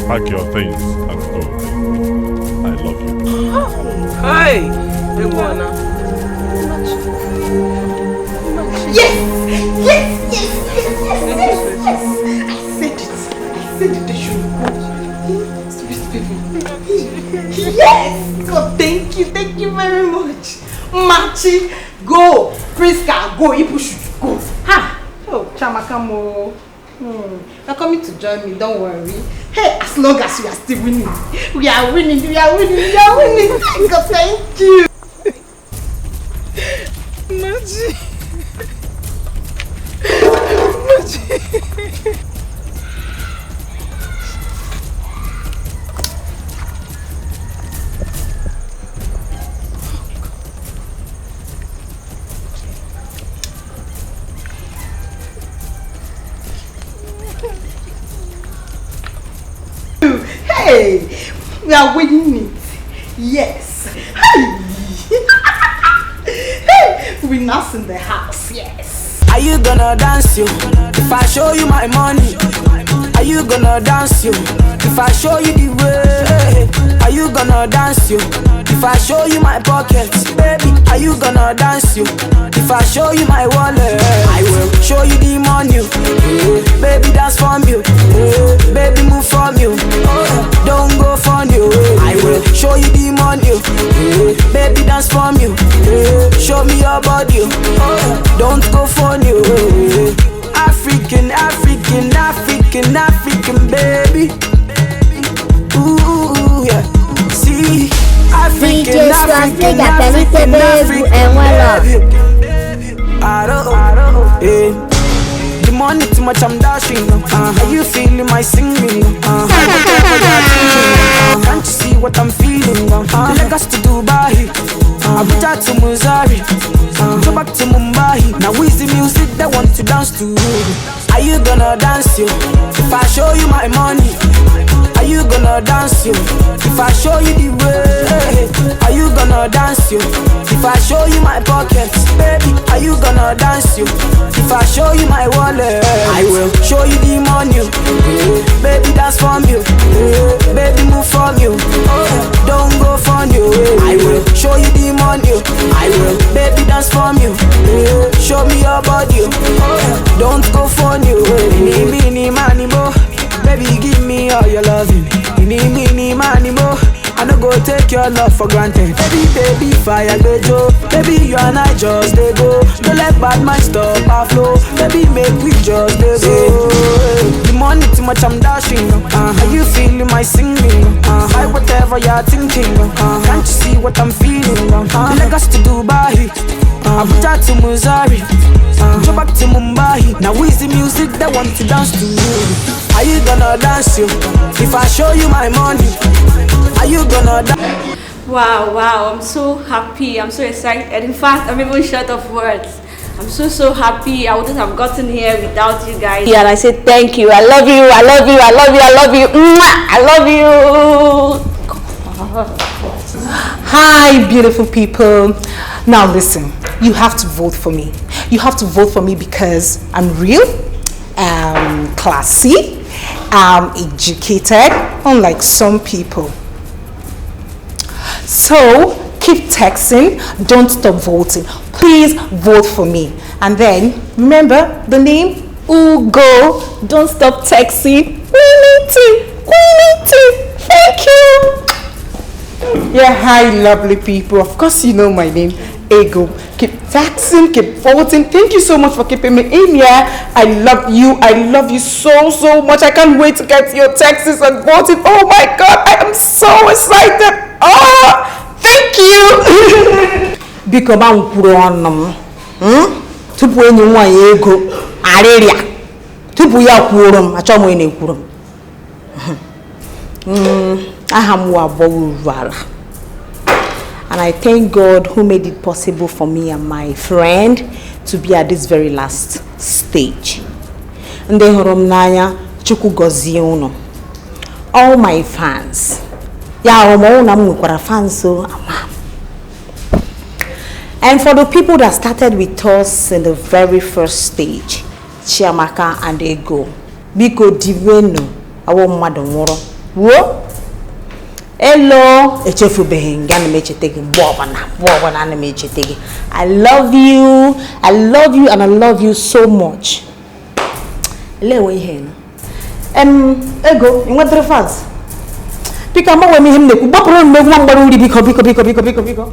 Pack your things and go. I love you. Hi, Ewana. Yes! Yes! Yes! Yes! Yes! Yes! I said it. They should go. Sweet people. Yes! God, thank you very much. Machi, go! Priska, go! Ipu should go. Ha! Oh, Chamakamo. You're coming to join me, don't worry. Hey, as long as we are still winning. We are winning. God, thank you. Machi. Hey, we are winning it. Yes. Hey, winners in the house. Yes. Are you gonna dance you? If I show you my money, are you gonna dance you? If I show you the way, are you gonna dance you? If I show you my pockets, baby, are you gonna dance you? If I show you my wallet, I will show you the money. Baby, dance from you. Baby, move from you. Don't go from you. I will show you the money. Baby, dance from you. Show me your body. Don't go from you. Africa. baby. Ooh, yeah. See, African, African, African, I don't know, yeah. The money too much, I'm dashing. Are you feeling my singing? Can't you see what I'm feeling? Lagos to Dubai, Abuja to Missouri, go back to Mumbai. Now is the music that want to dance to? Are you gonna dance you? If I show you my money, are you gonna dance you? If I show you the way, are you gonna dance you? If I show you my pockets, baby, are you gonna dance you? If I show you my wallet, I will show you the money. Baby, dance from you. Baby, move from you. Don't go from you. I will show you the money. I will, baby, dance from you. Show me your body. Don't go from you. Mini, money, mo. Baby, give me all your loving. Mini, money, mo. I don't go take your love for granted. Baby, fire the joke. Baby, you and I just they go. Don't let bad mind stop our flow. Baby, make we just they go. The money too much, I'm dashing. Are you feeling my singing? I whatever you're thinking. Can't you see what I'm feeling? Lagos to Dubai, Abuja to Missouri, go back to Mumbai. Now is the music that want to dance to you? Are you gonna dance you? If I show you my money, are you gonna dance? Wow, I'm so happy, I'm so excited. In fact, I'm even short of words. I'm so happy. I wouldn't have gotten here without you guys. Yeah, and I say thank you. I love you. I love you. I love you. I love you. I love you. Hi, beautiful people. Now listen, you have to vote for me. You have to vote for me because I'm real, classy, educated, unlike some people. So keep texting, don't stop voting. Please vote for me. And then remember the name Ugo. Don't stop texting. We need to. Thank you. Yeah, hi lovely people. Of course you know my name, Ego. Keep texting, keep voting. Thank you so much for keeping me in here. I love you so much. I can't wait to get your texts and voting. Oh my god, I am so excited. Oh, thank you. Biko ba nkwuru ọnụ m. Tupu enyi nwaanyị ego arịrịa. Tupu ya kwuru m, achọ m onye na-ekwuru m. Aha m wa Urualla. And I thank God who made it possible for me and my friend to be at this very last stage. Ndị hụrụ m n'anya, Chukwu gọzie unu. All my fans. Ya ụmụ na m nwekwara fans so ama. And for the people that started with us in the very first stage, Chiamaka and Ego, biko divenu awo mmadụ nwụrụ. Wo? Hello, I love you, and I love you so much. Ego, you want the fans? Pick up my him biko.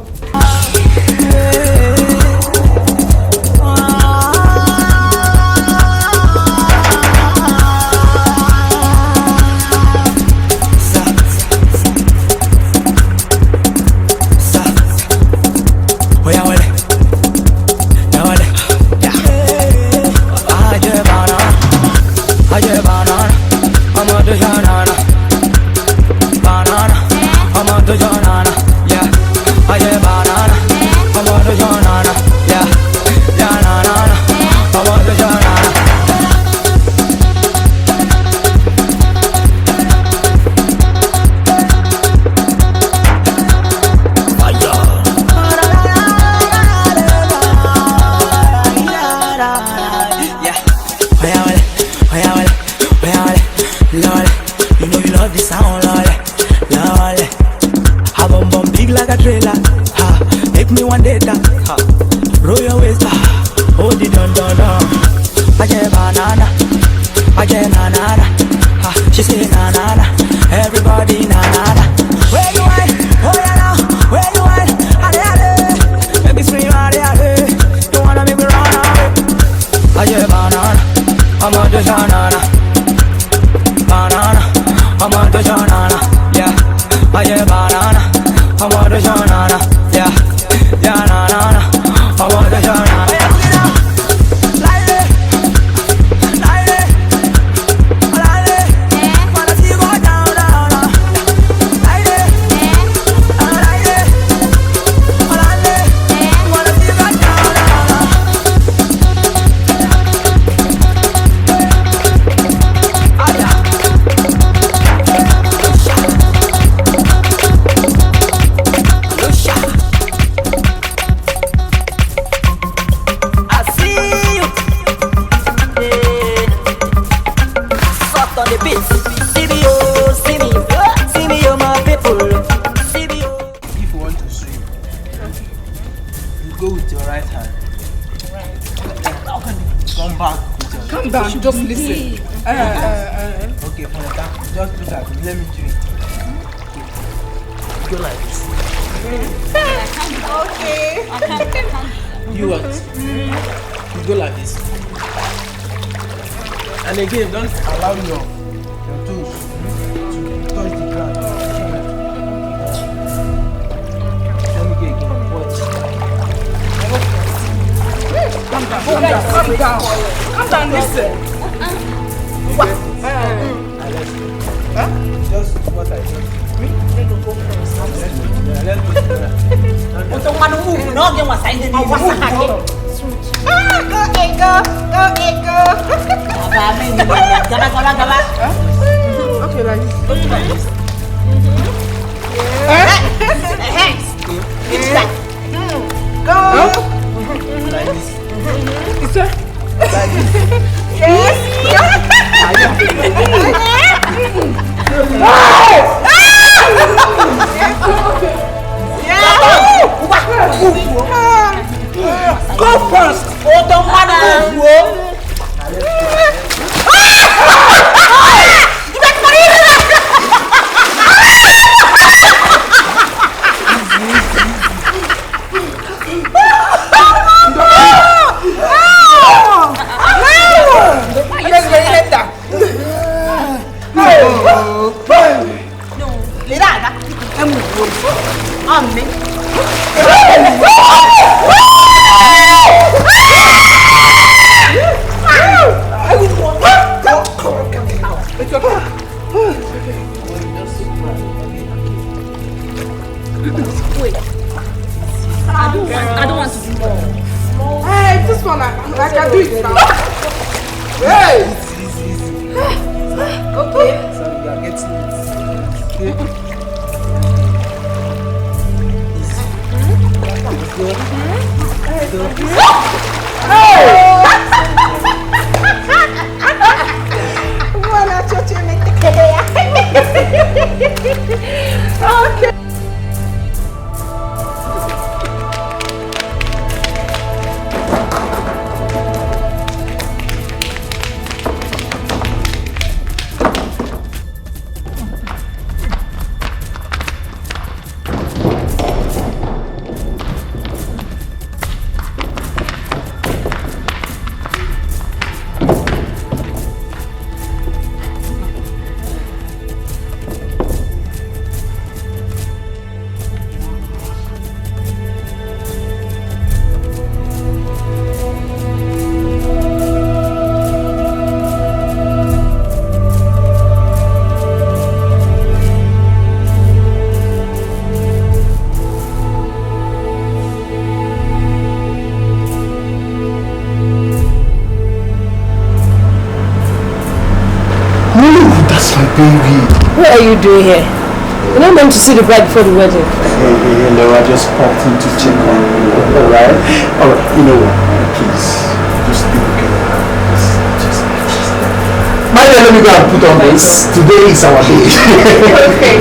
Let me do it. Go like this. Okay. You what? You go like this. And again, don't allow your toes to touch the ground. Let me get again. Watch. Calm down. Calm down. Calm down. Calm down. Listen. What? Huh? Just what I said. Let me go first. Let's go. Go Ego. Okay, like this. Go. Like this. It's a like this. Yes. Go first. Oh, don't want to go. I don't want to do more. Hey, this one I can do it now. Hey! Okay. So you are getting it. Okay. Okay. Baby. What are you doing here? You're not meant to see the bride before the wedding. You know, I just popped in to check on you. Alright? Alright, you know what? Please, just be okay. My dear, let me go and put on this. Today is our day. Okay.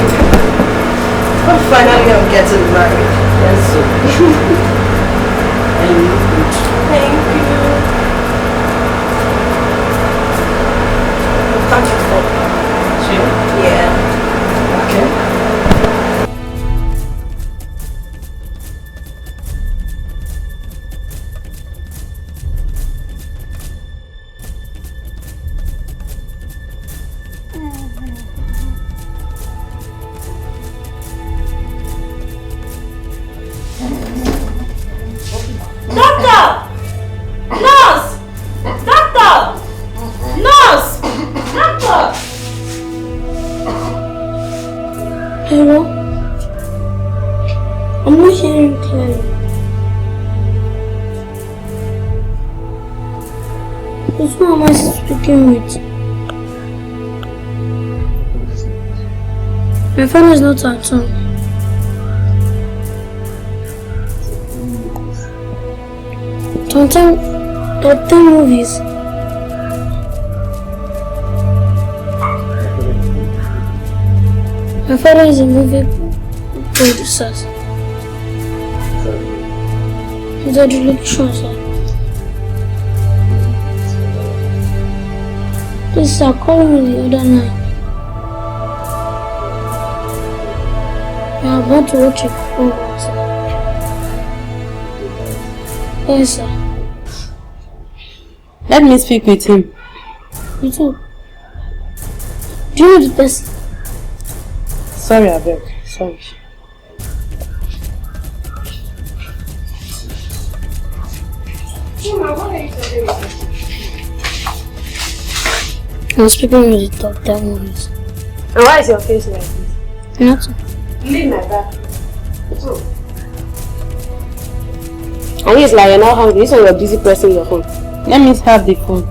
Oh, finally I'm getting married. Yes, sir. And you look good. Thank you. Thank you for yeah. Okay. Hello? I'm not hearing clearly. Who am I speaking with? My father is not at home. Tonto movies. My father is a movie producer. He's a direction, sir. Please, sir, call me the other night. I want to watch it. Yes, sir. Let me speak with him. You too. Do you know the person? Sorry, I beg. Sorry. I'm speaking with the top down ones. And why is your face like this? Nothing. Leave my back. And he's like, you're not hungry. This one you're busy pressing your phone. Let me have the phone.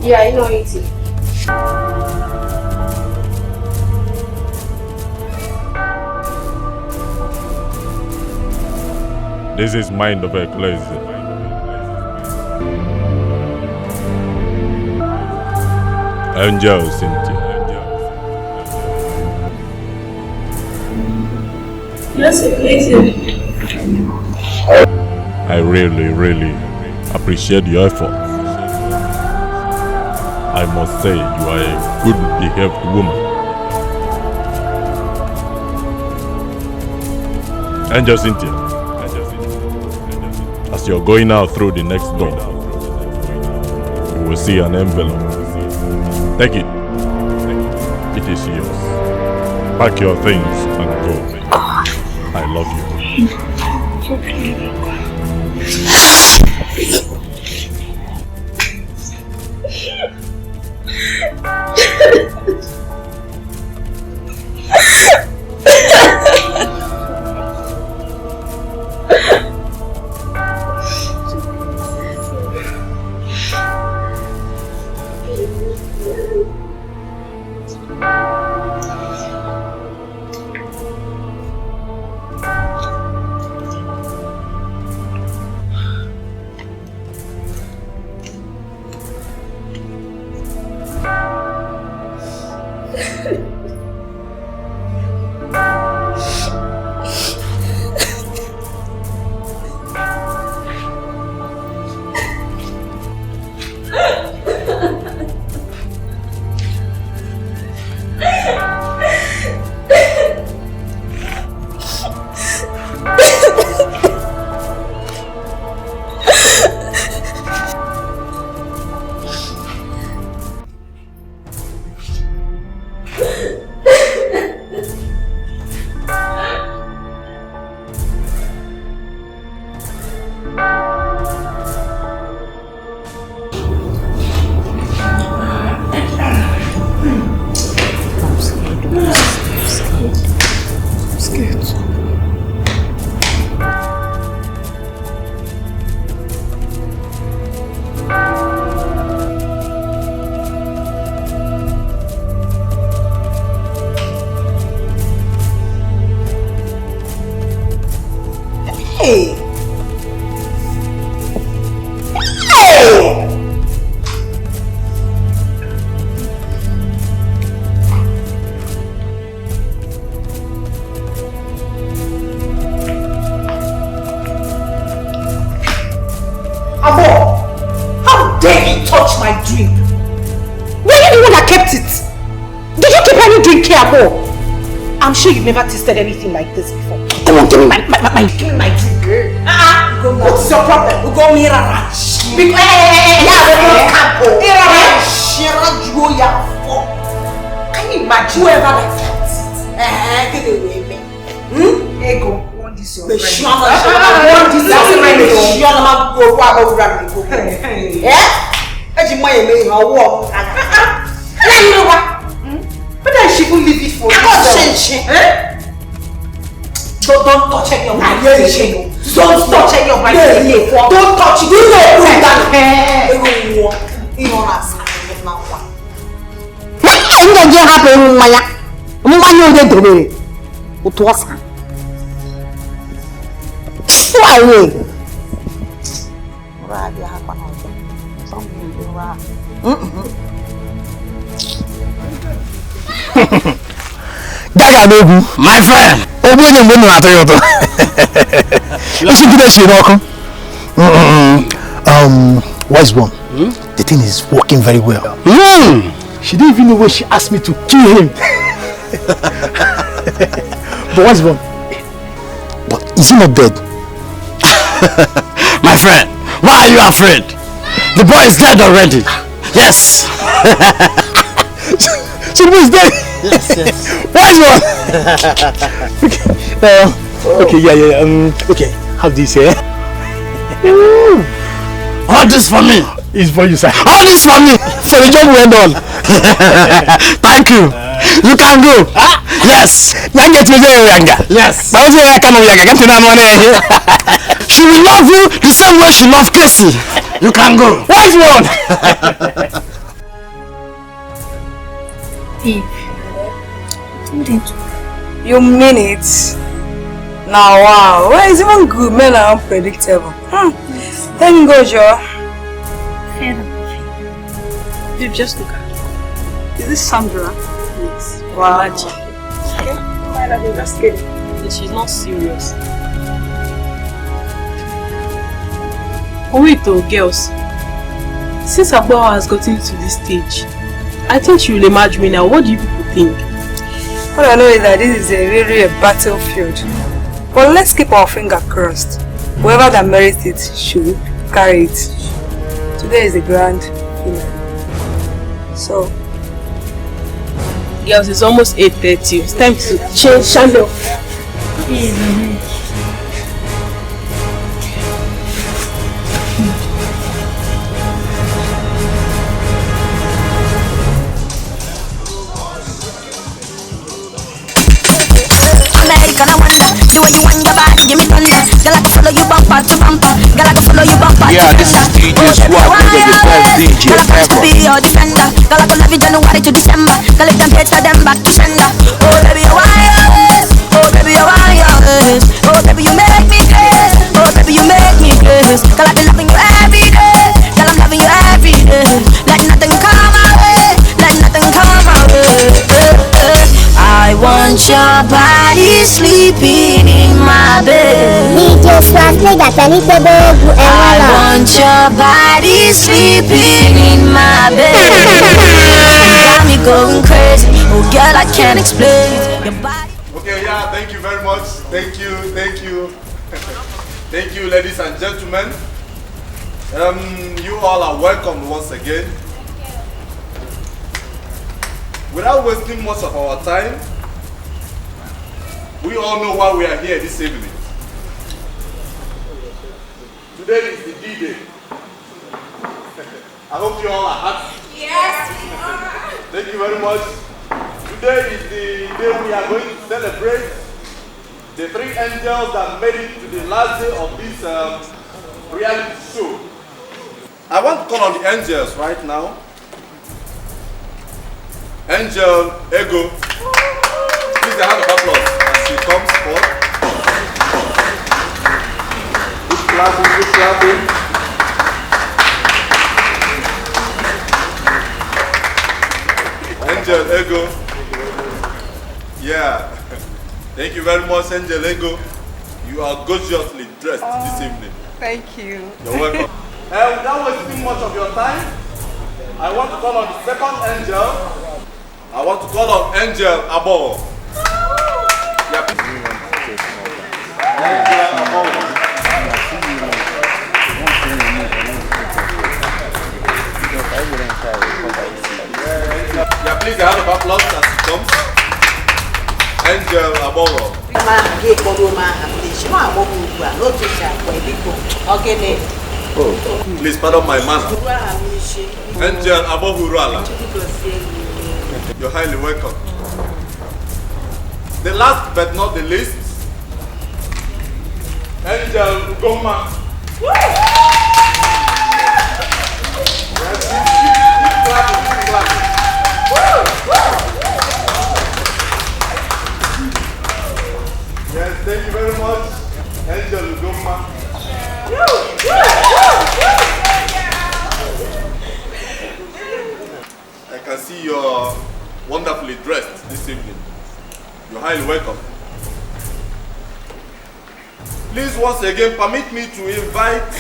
Yeah, I know it. This is Mind of Ecclesia. Angel Cynthia. Yes, Ecclesia. I really appreciate your efforts. I must say you are a good behaved woman. Angel Cynthia, as you're going out through the next door, you will see an envelope. Take it. It is yours. Pack your things and go. I love you. I'm sure you've never tasted anything like this before. Come on, give me my drink. What's your problem? We go here and can you imagine whoever that gets it? Ego. Want this your but I should leave it for you. Don't touch any of my things. Don't touch any of my things. Don't touch it. My friend. You should give us your welcome. wise one. The thing is working very well. She didn't even know when she asked me to kill him. But what's wrong? But is he not dead? My friend, why are you afraid? The boy is dead already. Yes. So the boy is dead? Yes. Wise one. Okay, yeah. Okay, have this here. All this for me. It's for you, sir. All this for me. So the job went on. Thank you. You can go. Yes. Yes. She will love you the same way she loved Casey. You can go. Wise one. You mean it? Now, wow. Well, it's even good. Men are unpredictable. Let me go, Joe. Babe, just look at her. Is this Sandra? Yes. Wow. Imagine. Okay. Just kidding. She's not serious. Oh wait though, girls. Since Agbawa has gotten to this stage, I think she will emerge me now. What do you people think? All I know is that this is really a battlefield. But let's keep our finger crossed. Whoever that merits it should carry it. Today is a grand finale. So, girls, it's almost 8:30. It's time to change channel. American, I wonder the way you want your body, give me thunder. Girl, I can follow you bumper to bumper. Girl, I can follow you bumper to Yeah, this is DJ Swap, the best DJ girl, I got to ever. be your defender. Girl, I can love you January to December. Girl, if them hate them back to sender. Oh baby, you're wise. Oh baby, you're wise. Oh baby, you make me crazy. Oh baby, you make me crazy. Girl, I've been loving you every day. Girl, I'm loving you every day. Let nothing come my way. Let nothing come my way. I want your body sleeping in my bed. I want your body sleeping in my bed. Got me going crazy. Oh girl, I can't explain your body. Okay, yeah, thank you very much. Thank you. Thank you, ladies and gentlemen. You all are welcome once again. Without wasting much of our time, we all know why we are here this evening. Today is the D-Day. I hope you all are happy. Yes, we are. Thank you very much. Today is the day we are going to celebrate the 3 angels that made it to the last day of this reality show. I want to call on the angels right now. Angel Ego. Please a hand of applause as she comes forth. Good clapping, good clapping. Angel Ego. Yeah. Thank you very much, Angel Ego. You are gorgeously dressed this evening. Thank you. You're welcome. Without wasting much of your time, I want to call on the second angel. I want to call on Angel Abo. Yeah, Angel Abo. Yeah, please a hand of applause as he comes. Angel Abo. Please pardon my manner. Angel Abo Urualla. You're highly welcome. The last but not the least, Angel Ugoma. Yes, thank you very much, Angel Ugoma. I can see you're wonderfully dressed this evening. You're highly welcome. Please once again permit me to invite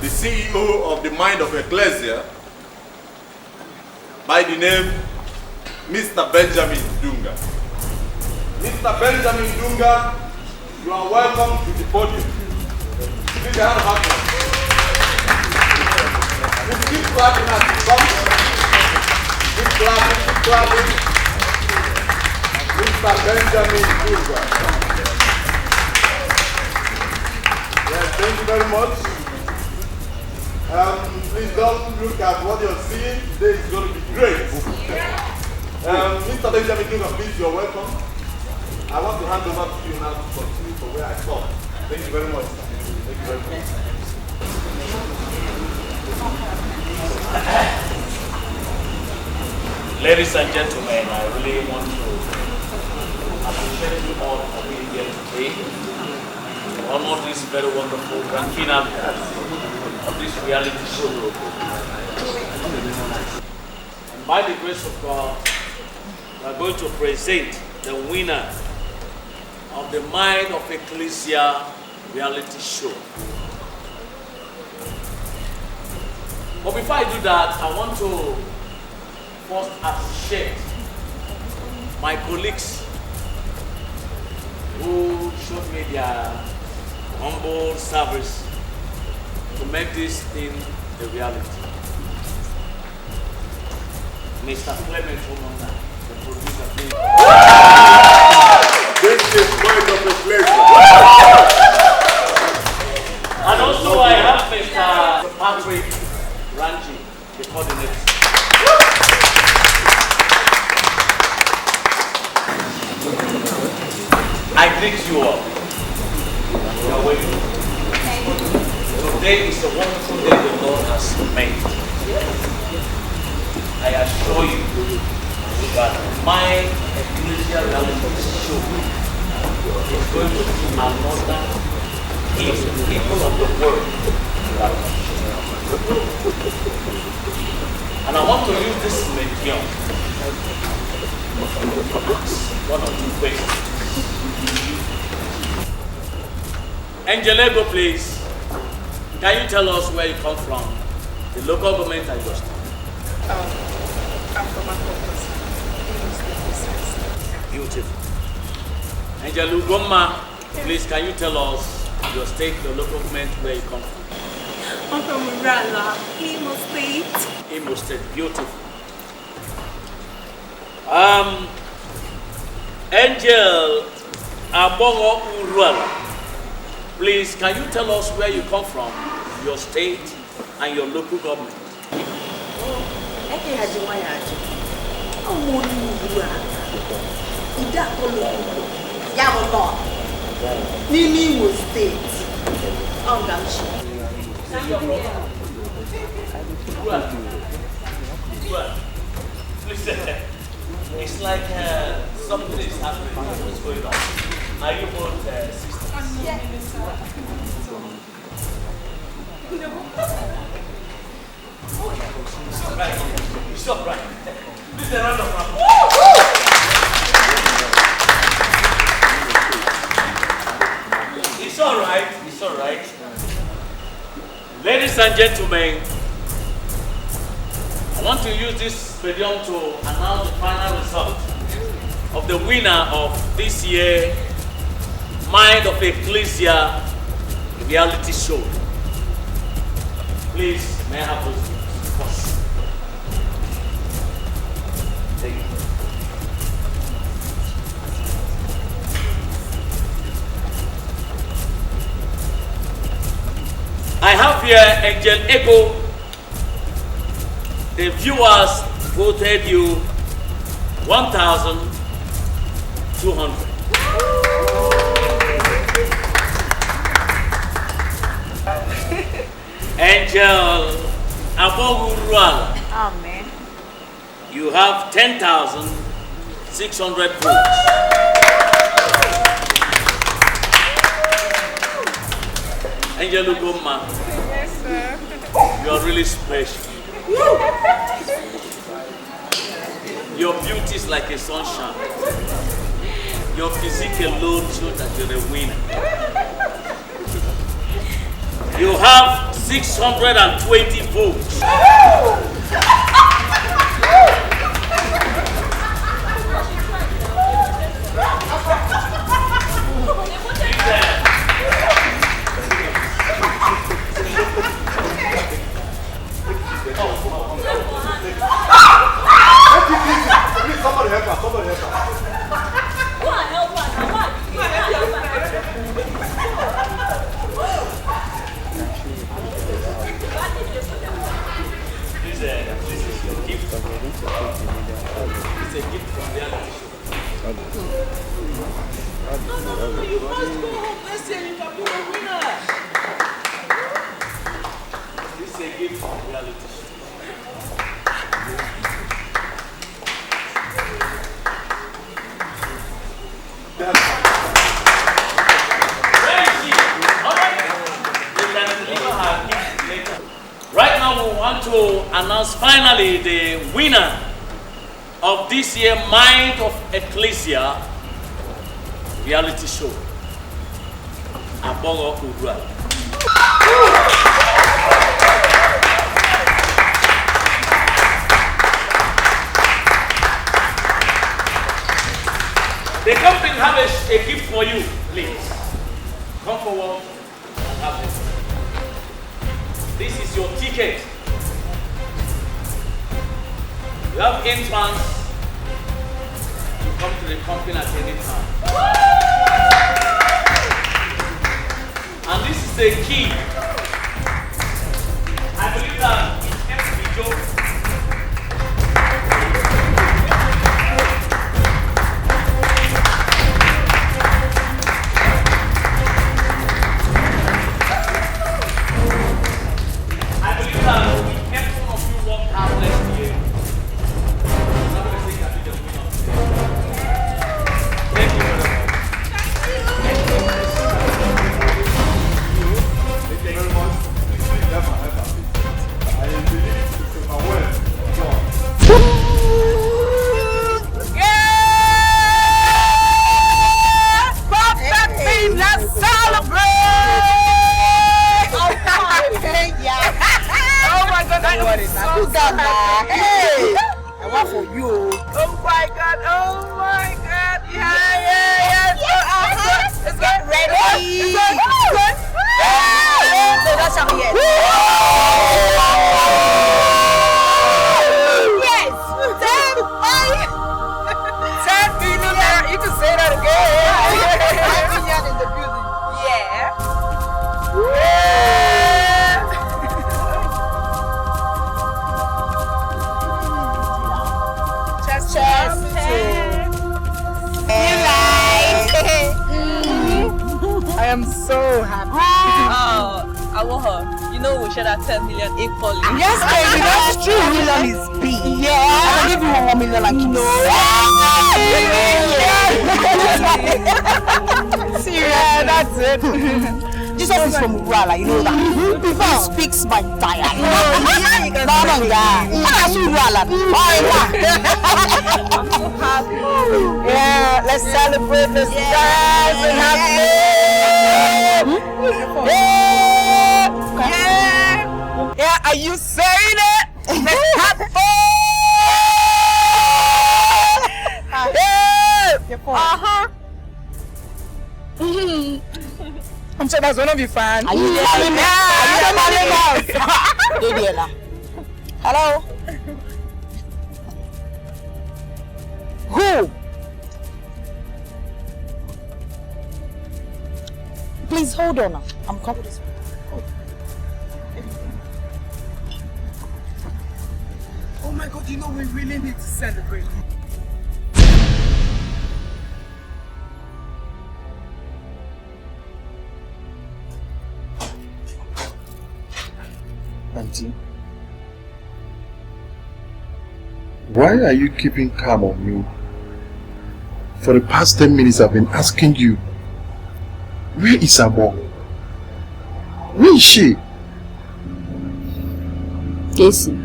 the CEO of the Mind of Ecclesia, by the name Mr. Benjamin Dunga. Mr. Benjamin Dunga, you are welcome to the podium. Please have a hand. Keep clapping as you come. Keep clapping, keep clapping. Mr. Benjamin Dunga. Yes, thank you very much. Please don't look at what you're seeing. Today is going to be great. Mr. Benjamin Dunga, please, you're welcome. I want to hand over to you now to continue from where I stopped. Thank you very much. Thank you very much. Ladies and gentlemen, I really want to appreciate you all for being here today to honor this very wonderful grand finale of this reality show. And by the grace of God, we are going to present the winner of the Mind of Ecclesia reality show. But before I do that, I want to first appreciate my colleagues who showed me their humble service to make this thing a reality. Mr. Clement Omona, the producer, please. This is Mind of Ecclesia. And also I have Mr. Patrick Ranji, the coordinator. I greet you all. You are welcome. Today is a wonderful day the Lord has made. I assure you that my ecclesia reality show is going to be another hit people of the world. And I want to use this medium to ask one or two questions. Angel Ego, please. Can you tell us where you come from? The local government I just. I'm from Akopos. Beautiful. Angel Ugoma, please can you tell us your state, your local government, where you come from? I'm from Urualla, Imo State. Imo State, beautiful. Angel Abongo Urualla, please can you tell us where you come from, your state and your local government? Imo State. Listen, it's like something is happening. What's going on? Are you both sisters? Yes. Stop right. This is a round of applause. It's all right. It's all right. Ladies and gentlemen, I want to use this medium to announce the final result of the winner of this year Mind of Ecclesia reality show. Please, may I have those things? Thank you. I have here Angel Ego. The viewers voted you 1,200. Angel Urualla. Amen. You have 10,600 votes. Angel Ugoma. Yes, sir. You are really special. Your beauty is like a sunshine. Your physique alone shows that you're a winner. You have 620 votes. Somebody help her. Somebody help her. Go and help her. Come on. Go and help her. This is your gift. It's a gift from reality show. No, you must go home. Let's say you can be a winner. This is a gift from reality show. Right now we want to announce finally the winner of this year Mind of Ecclesia reality show, Urualla. The company have a gift for you, please. Come forward and have it. This is your ticket. You have entrance to come to the company at any time. And this is the key. I believe that it helps the joke. Jesus is from Urualla, you know that. He speaks my dialect. Yeah, let's celebrate this dance and have fun. Yeah, are you saying it? Let's have fun. I'm sure that's one of your fans. Are you telling me? Hello? Who? Please hold on. I'm coming this way. Oh my God, you know we really need to celebrate. Auntie, why are you keeping calm on me? For the past 10 minutes I've been asking you, where is Abo? Where is she? Casey,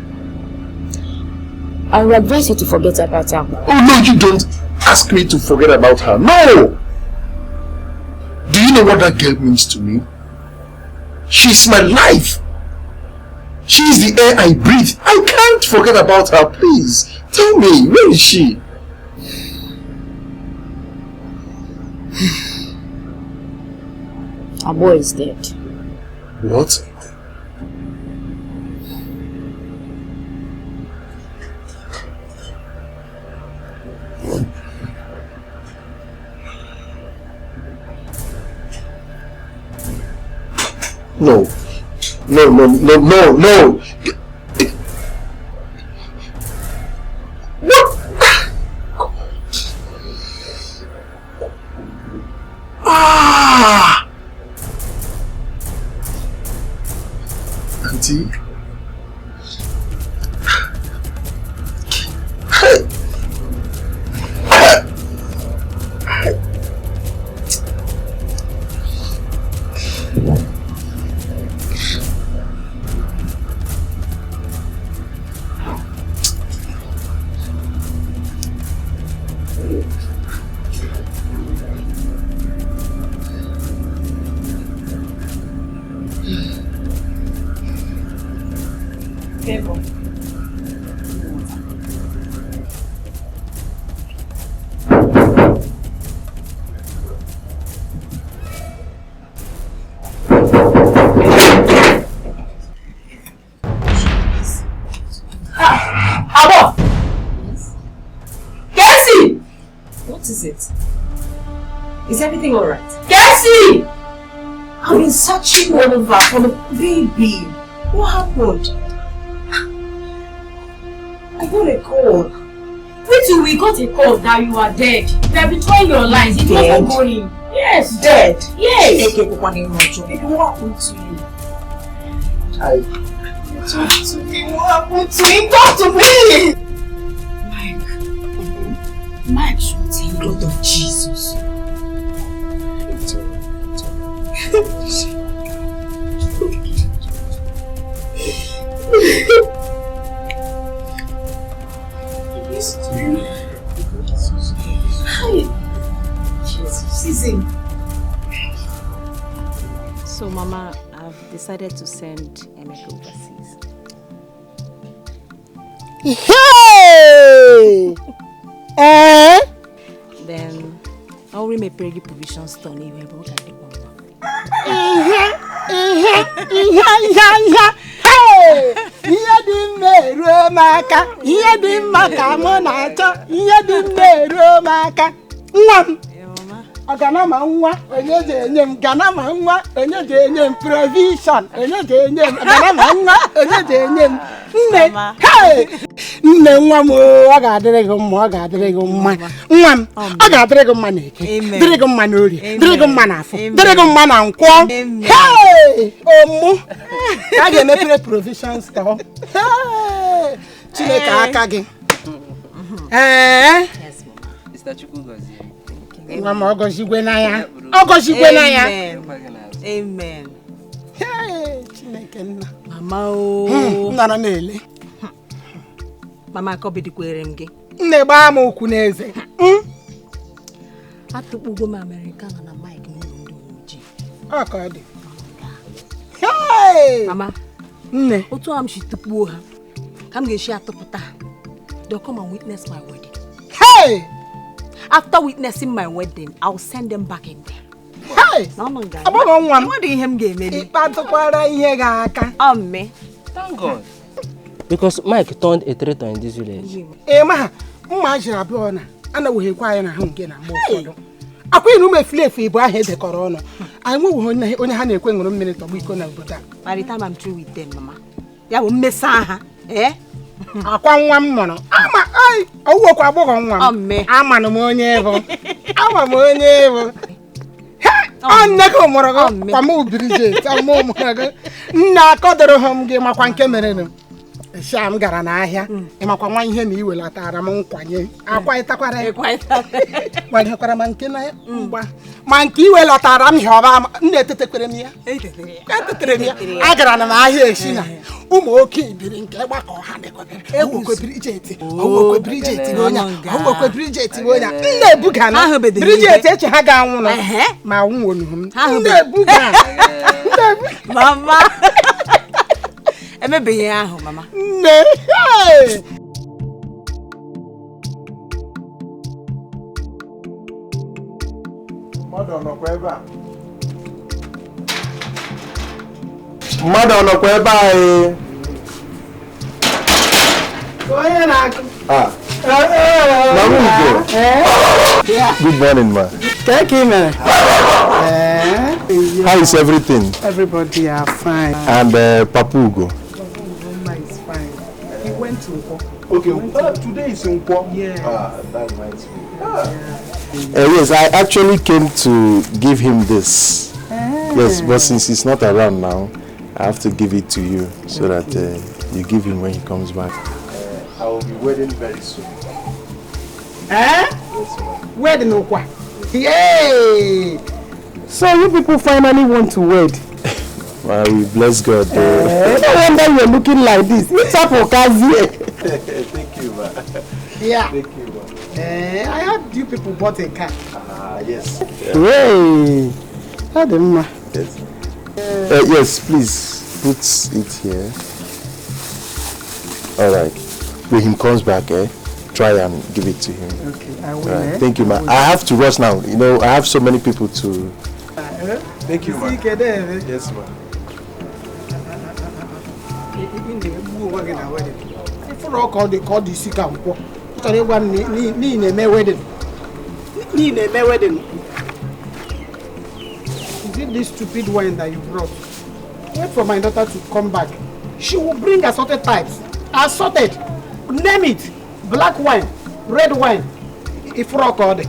I would advise you to forget about her. Oh no, you don't ask me to forget about her. No! Do you know what that girl means to me? She's my life. She's the air I breathe. I can't forget about her, please. Tell me, where is she? Our boy is dead. What? No. No. What? Ah! Auntie? Is everything alright? Cassie! I've been searching all over for the baby. What happened? I got a call. Wait till we got a call that you are dead. They are betraying your lies. It wasn't going. Yes. Dead? Yes. What happened to you? Talk to me. What happened to him? Talk to me! Mike should take blood of Jesus. So, Mama, I've decided to send Emeka overseas. Hey! Then, I'll remake pretty provision store anyway, but what can I do? Ihe dị mmeruo m aka, ihe dị mma ka mụ na-achọ, ihe dị mmeruo m aka. Nwa m, ọgana ma nwa, onye ji enye m, gana ma nwa, onye ji enye m provision, onye ji enye m, ọgana ma nwa, onye ji enye m. Nne, nne nwa m, ọ ga-adịrị gị mma, ọ ga-adịrị gị mma. Nwa m, ọ ga-adịrị gị mma n'Eke, dịrị gị mma n'Orie, dịrị gị mma n'Afọ, dịrị gị mma na Nkwọ. Ụmụ, a ga-emepere provision store. Chineke aka gị. Nwa m, ọ gọzigwe n'anya, ọ gọzigwe n'anya. Amen. Chineke nna. Mama o. Nara na-ele. Mama akọbidikwere m gị. Nne gbaa m okwu n'eze. Atụkpugo m Americana na Mike n'ụlọ ndị ojii. Ọ ka ọ dị. Mama, nne, otu a m si tukpuo ha, ka m ga-esi atụpụta. They'll come and witness my wedding. Hey! After witnessing my wedding, I'll send them back in there. Hey! No, no, guys. Abago nwa m. What do you him game? Ịkpatụkwara ihe ga-aka. Me. Thank God. Because Mike turned a traitor in this village. Ma, mma jiri abụọ na anaghịkwa anyị na ha nke na mgbe ụfọdụ. Akwa inu mefulefu Igbo ahụ edekọrọ ọnụ. Anyị nweghị onye ha na-ekwe ṅụrụ mmiri tọgbọ iko na obodo a. By the time I'm through with them, Mama. Ya bụ mmesa ha. Akwa nwa m mụrụ. Ama, ọwụkwa agbọghọ nwa m. Amanụ m onye bụ. Ama m onye bụ. Nne gị mụrụ gị kwa m Bridget, ọmụ mụrụ gị. Nne akọdoro ha m gị makwa nke mere nụ. Sham gara n'ahịa, ịmakwa nwa ihe na iwelatara m nkwanye. Akwa ịtakwara ya. Gwanyekwara m nke na mgba. Ma nke iwelatara m hịọba nne etetekwere m ya. Etetere m ya. Agara na m ahịa esi na ụmụ oke ibiri nke gbakọ ha dịkọbere. Ọwụkwe Bridget, ọwụkwe Bridget bụ onye, ọwụkwe Bridget bụ onye. Nne ebuga na Bridget eche ha ga-anwụ na ma nwụrụ m. Nne ebuga. Mama. Emebeghị ahụ, mama. Nne! Hey! Mmadụ ọnọkwa ebe a? Mmadụ ọnọkwa ebe anyị? Onye na-akụ? Mama Ugo. Good morning, ma. How is everything? Everybody are fine. And Papa Ugo? Papa is fine. He went to Nkwo. Okay, today is Nkwo. Yeah. That reminds me. Yes, I actually came to give him this. Yes, but since he's not around now, I have to give it to you so that you give him when he comes back. I will be wedding very soon. Yes, wedding Okwa. Yay! So you people finally want to wed? Well, we bless God. No wonder you're looking like this. It's up for Kazi. Thank you, ma. Yeah. Thank you, ma. I heard you people bought a car. Yes. Hey! Ademma. Yes. Yes, please put it here. All right. When he comes back, try and give it to him. Okay, I will. Right. Thank you, ma. I have to rush now. You know, I have so many people to. Thank you, ma. Yes, ma. If you call the sick and poor, everyone need a wedding. Need a wedding. Is it this stupid wine that you brought? Wait for my daughter to come back. She will bring assorted types. Assorted. Name it. Black wine, red wine. If you call it.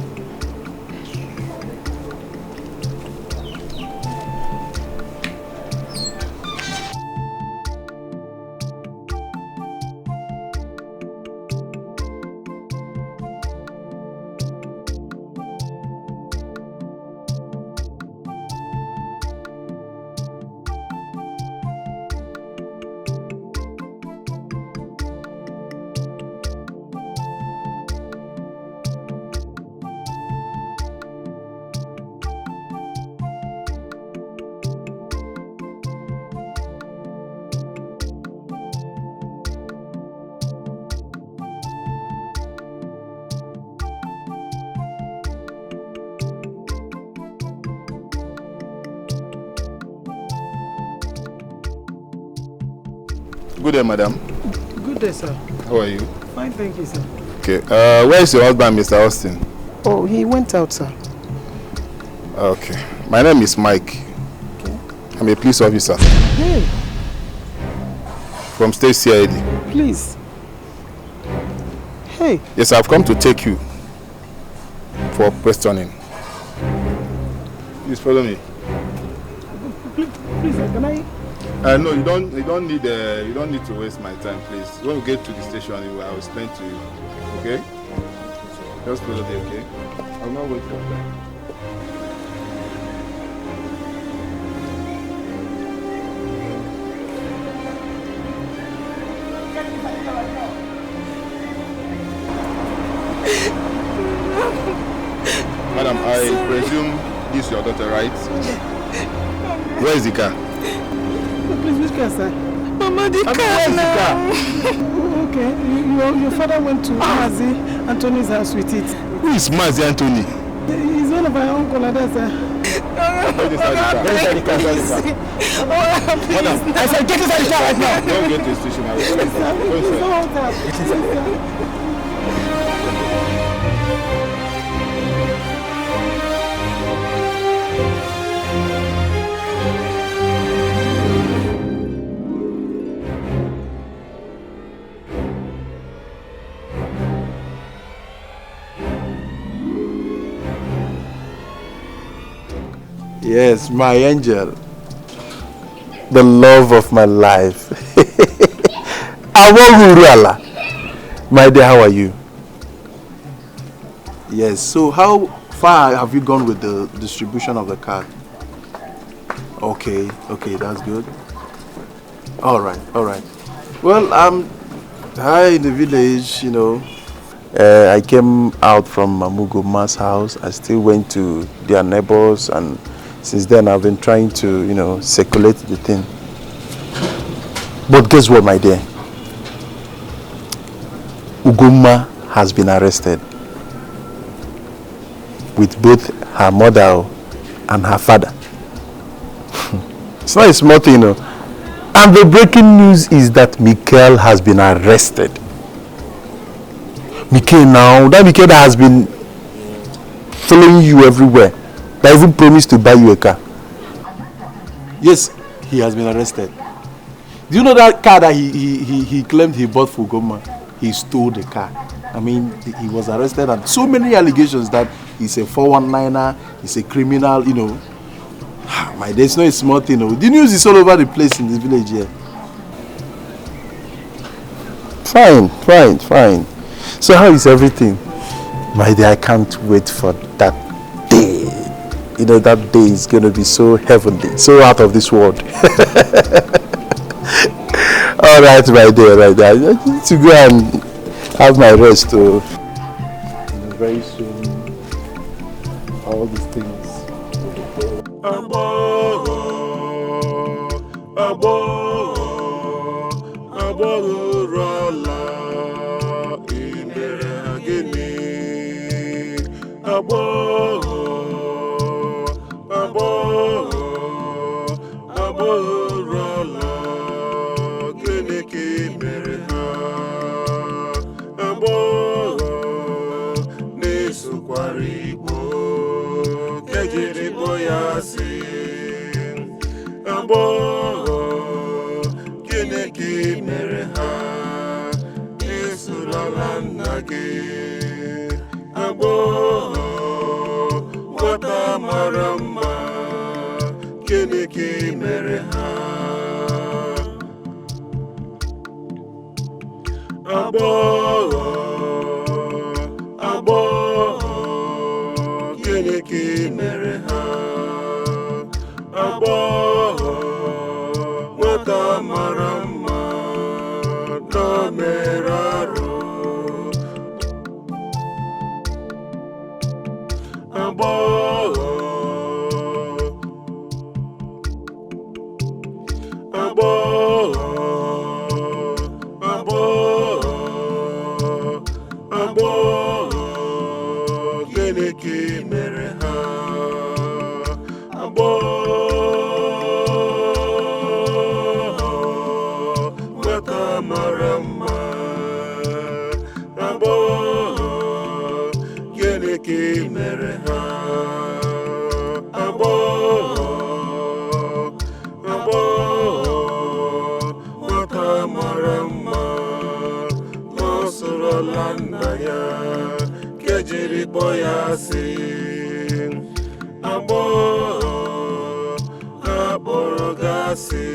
Good day, madam. Good day, sir. How are you? Fine, thank you, sir. Okay. Where is your husband, Mr. Austin? Oh, he went out, sir. Okay. My name is Mike. Okay. I'm a police officer. Hey. From State CID. Please. Hey. Yes, I've come to take you for questioning. Please follow me. Please, can I? No, you don't need to waste my time, please. When we get to the station, I will explain to you. Okay? Just follow me, okay? I'll not wait for that. Madam, I presume this is your daughter, right? Where is the car? Please, which car, sir? Mama, the car now. Okay, your father went to Mazi Anthony's house with it. Who is Mazi Anthony? He's one of our uncle, sir. Madam, I said, get inside the car right now. Don't get to the station. Yes, my angel. The love of my life. Urualla. My dear, how are you? Yes, so how far have you gone with the distribution of the card? Okay, that's good. Alright. Well, I'm high in the village, you know. I came out from Mamugoma's house. I still went to their neighbors, and since then I've been trying to, circulate the thing. But guess what, my dear? Ugoma has been arrested with both her mother and her father. It's not a small thing, you know. And the breaking news is that Mikel has been arrested. Mikel now, that Mikel that has been following you everywhere, that even promised to buy you a car. Yes, he has been arrested. Do you know that car that he claimed he bought for Ugoma? He stole the car. I mean, he was arrested and so many allegations that he's a 419er, he's a criminal, you know. My dear, it's not a small thing. You know. The news is all over the place in this village here. Fine. So how is everything? My dear, I can't wait for that day. You know, that day is going to be so heavenly, so out of this world. All right, my dear, right there. I need to go and have my rest. Very soon, all these things. Urualla, imere agini. Urualla, gini ki mere ha. N'isukwara Igbo, kejiri boya si. Gini ki mere ha. Isulala nna gị. Nwata mara mma, gịnị ka ị mere ha? Gịnị ka ị mere ha? Nwata mara mma, na mere arụ. Gịnị ka ị mere ha? Nwata mara mma. Gịnị ka ị mere ha? Nwata mara mma, n'ọsụrụla nna ya, kejiri kpọ ya asị. Akpọrọ gị asị.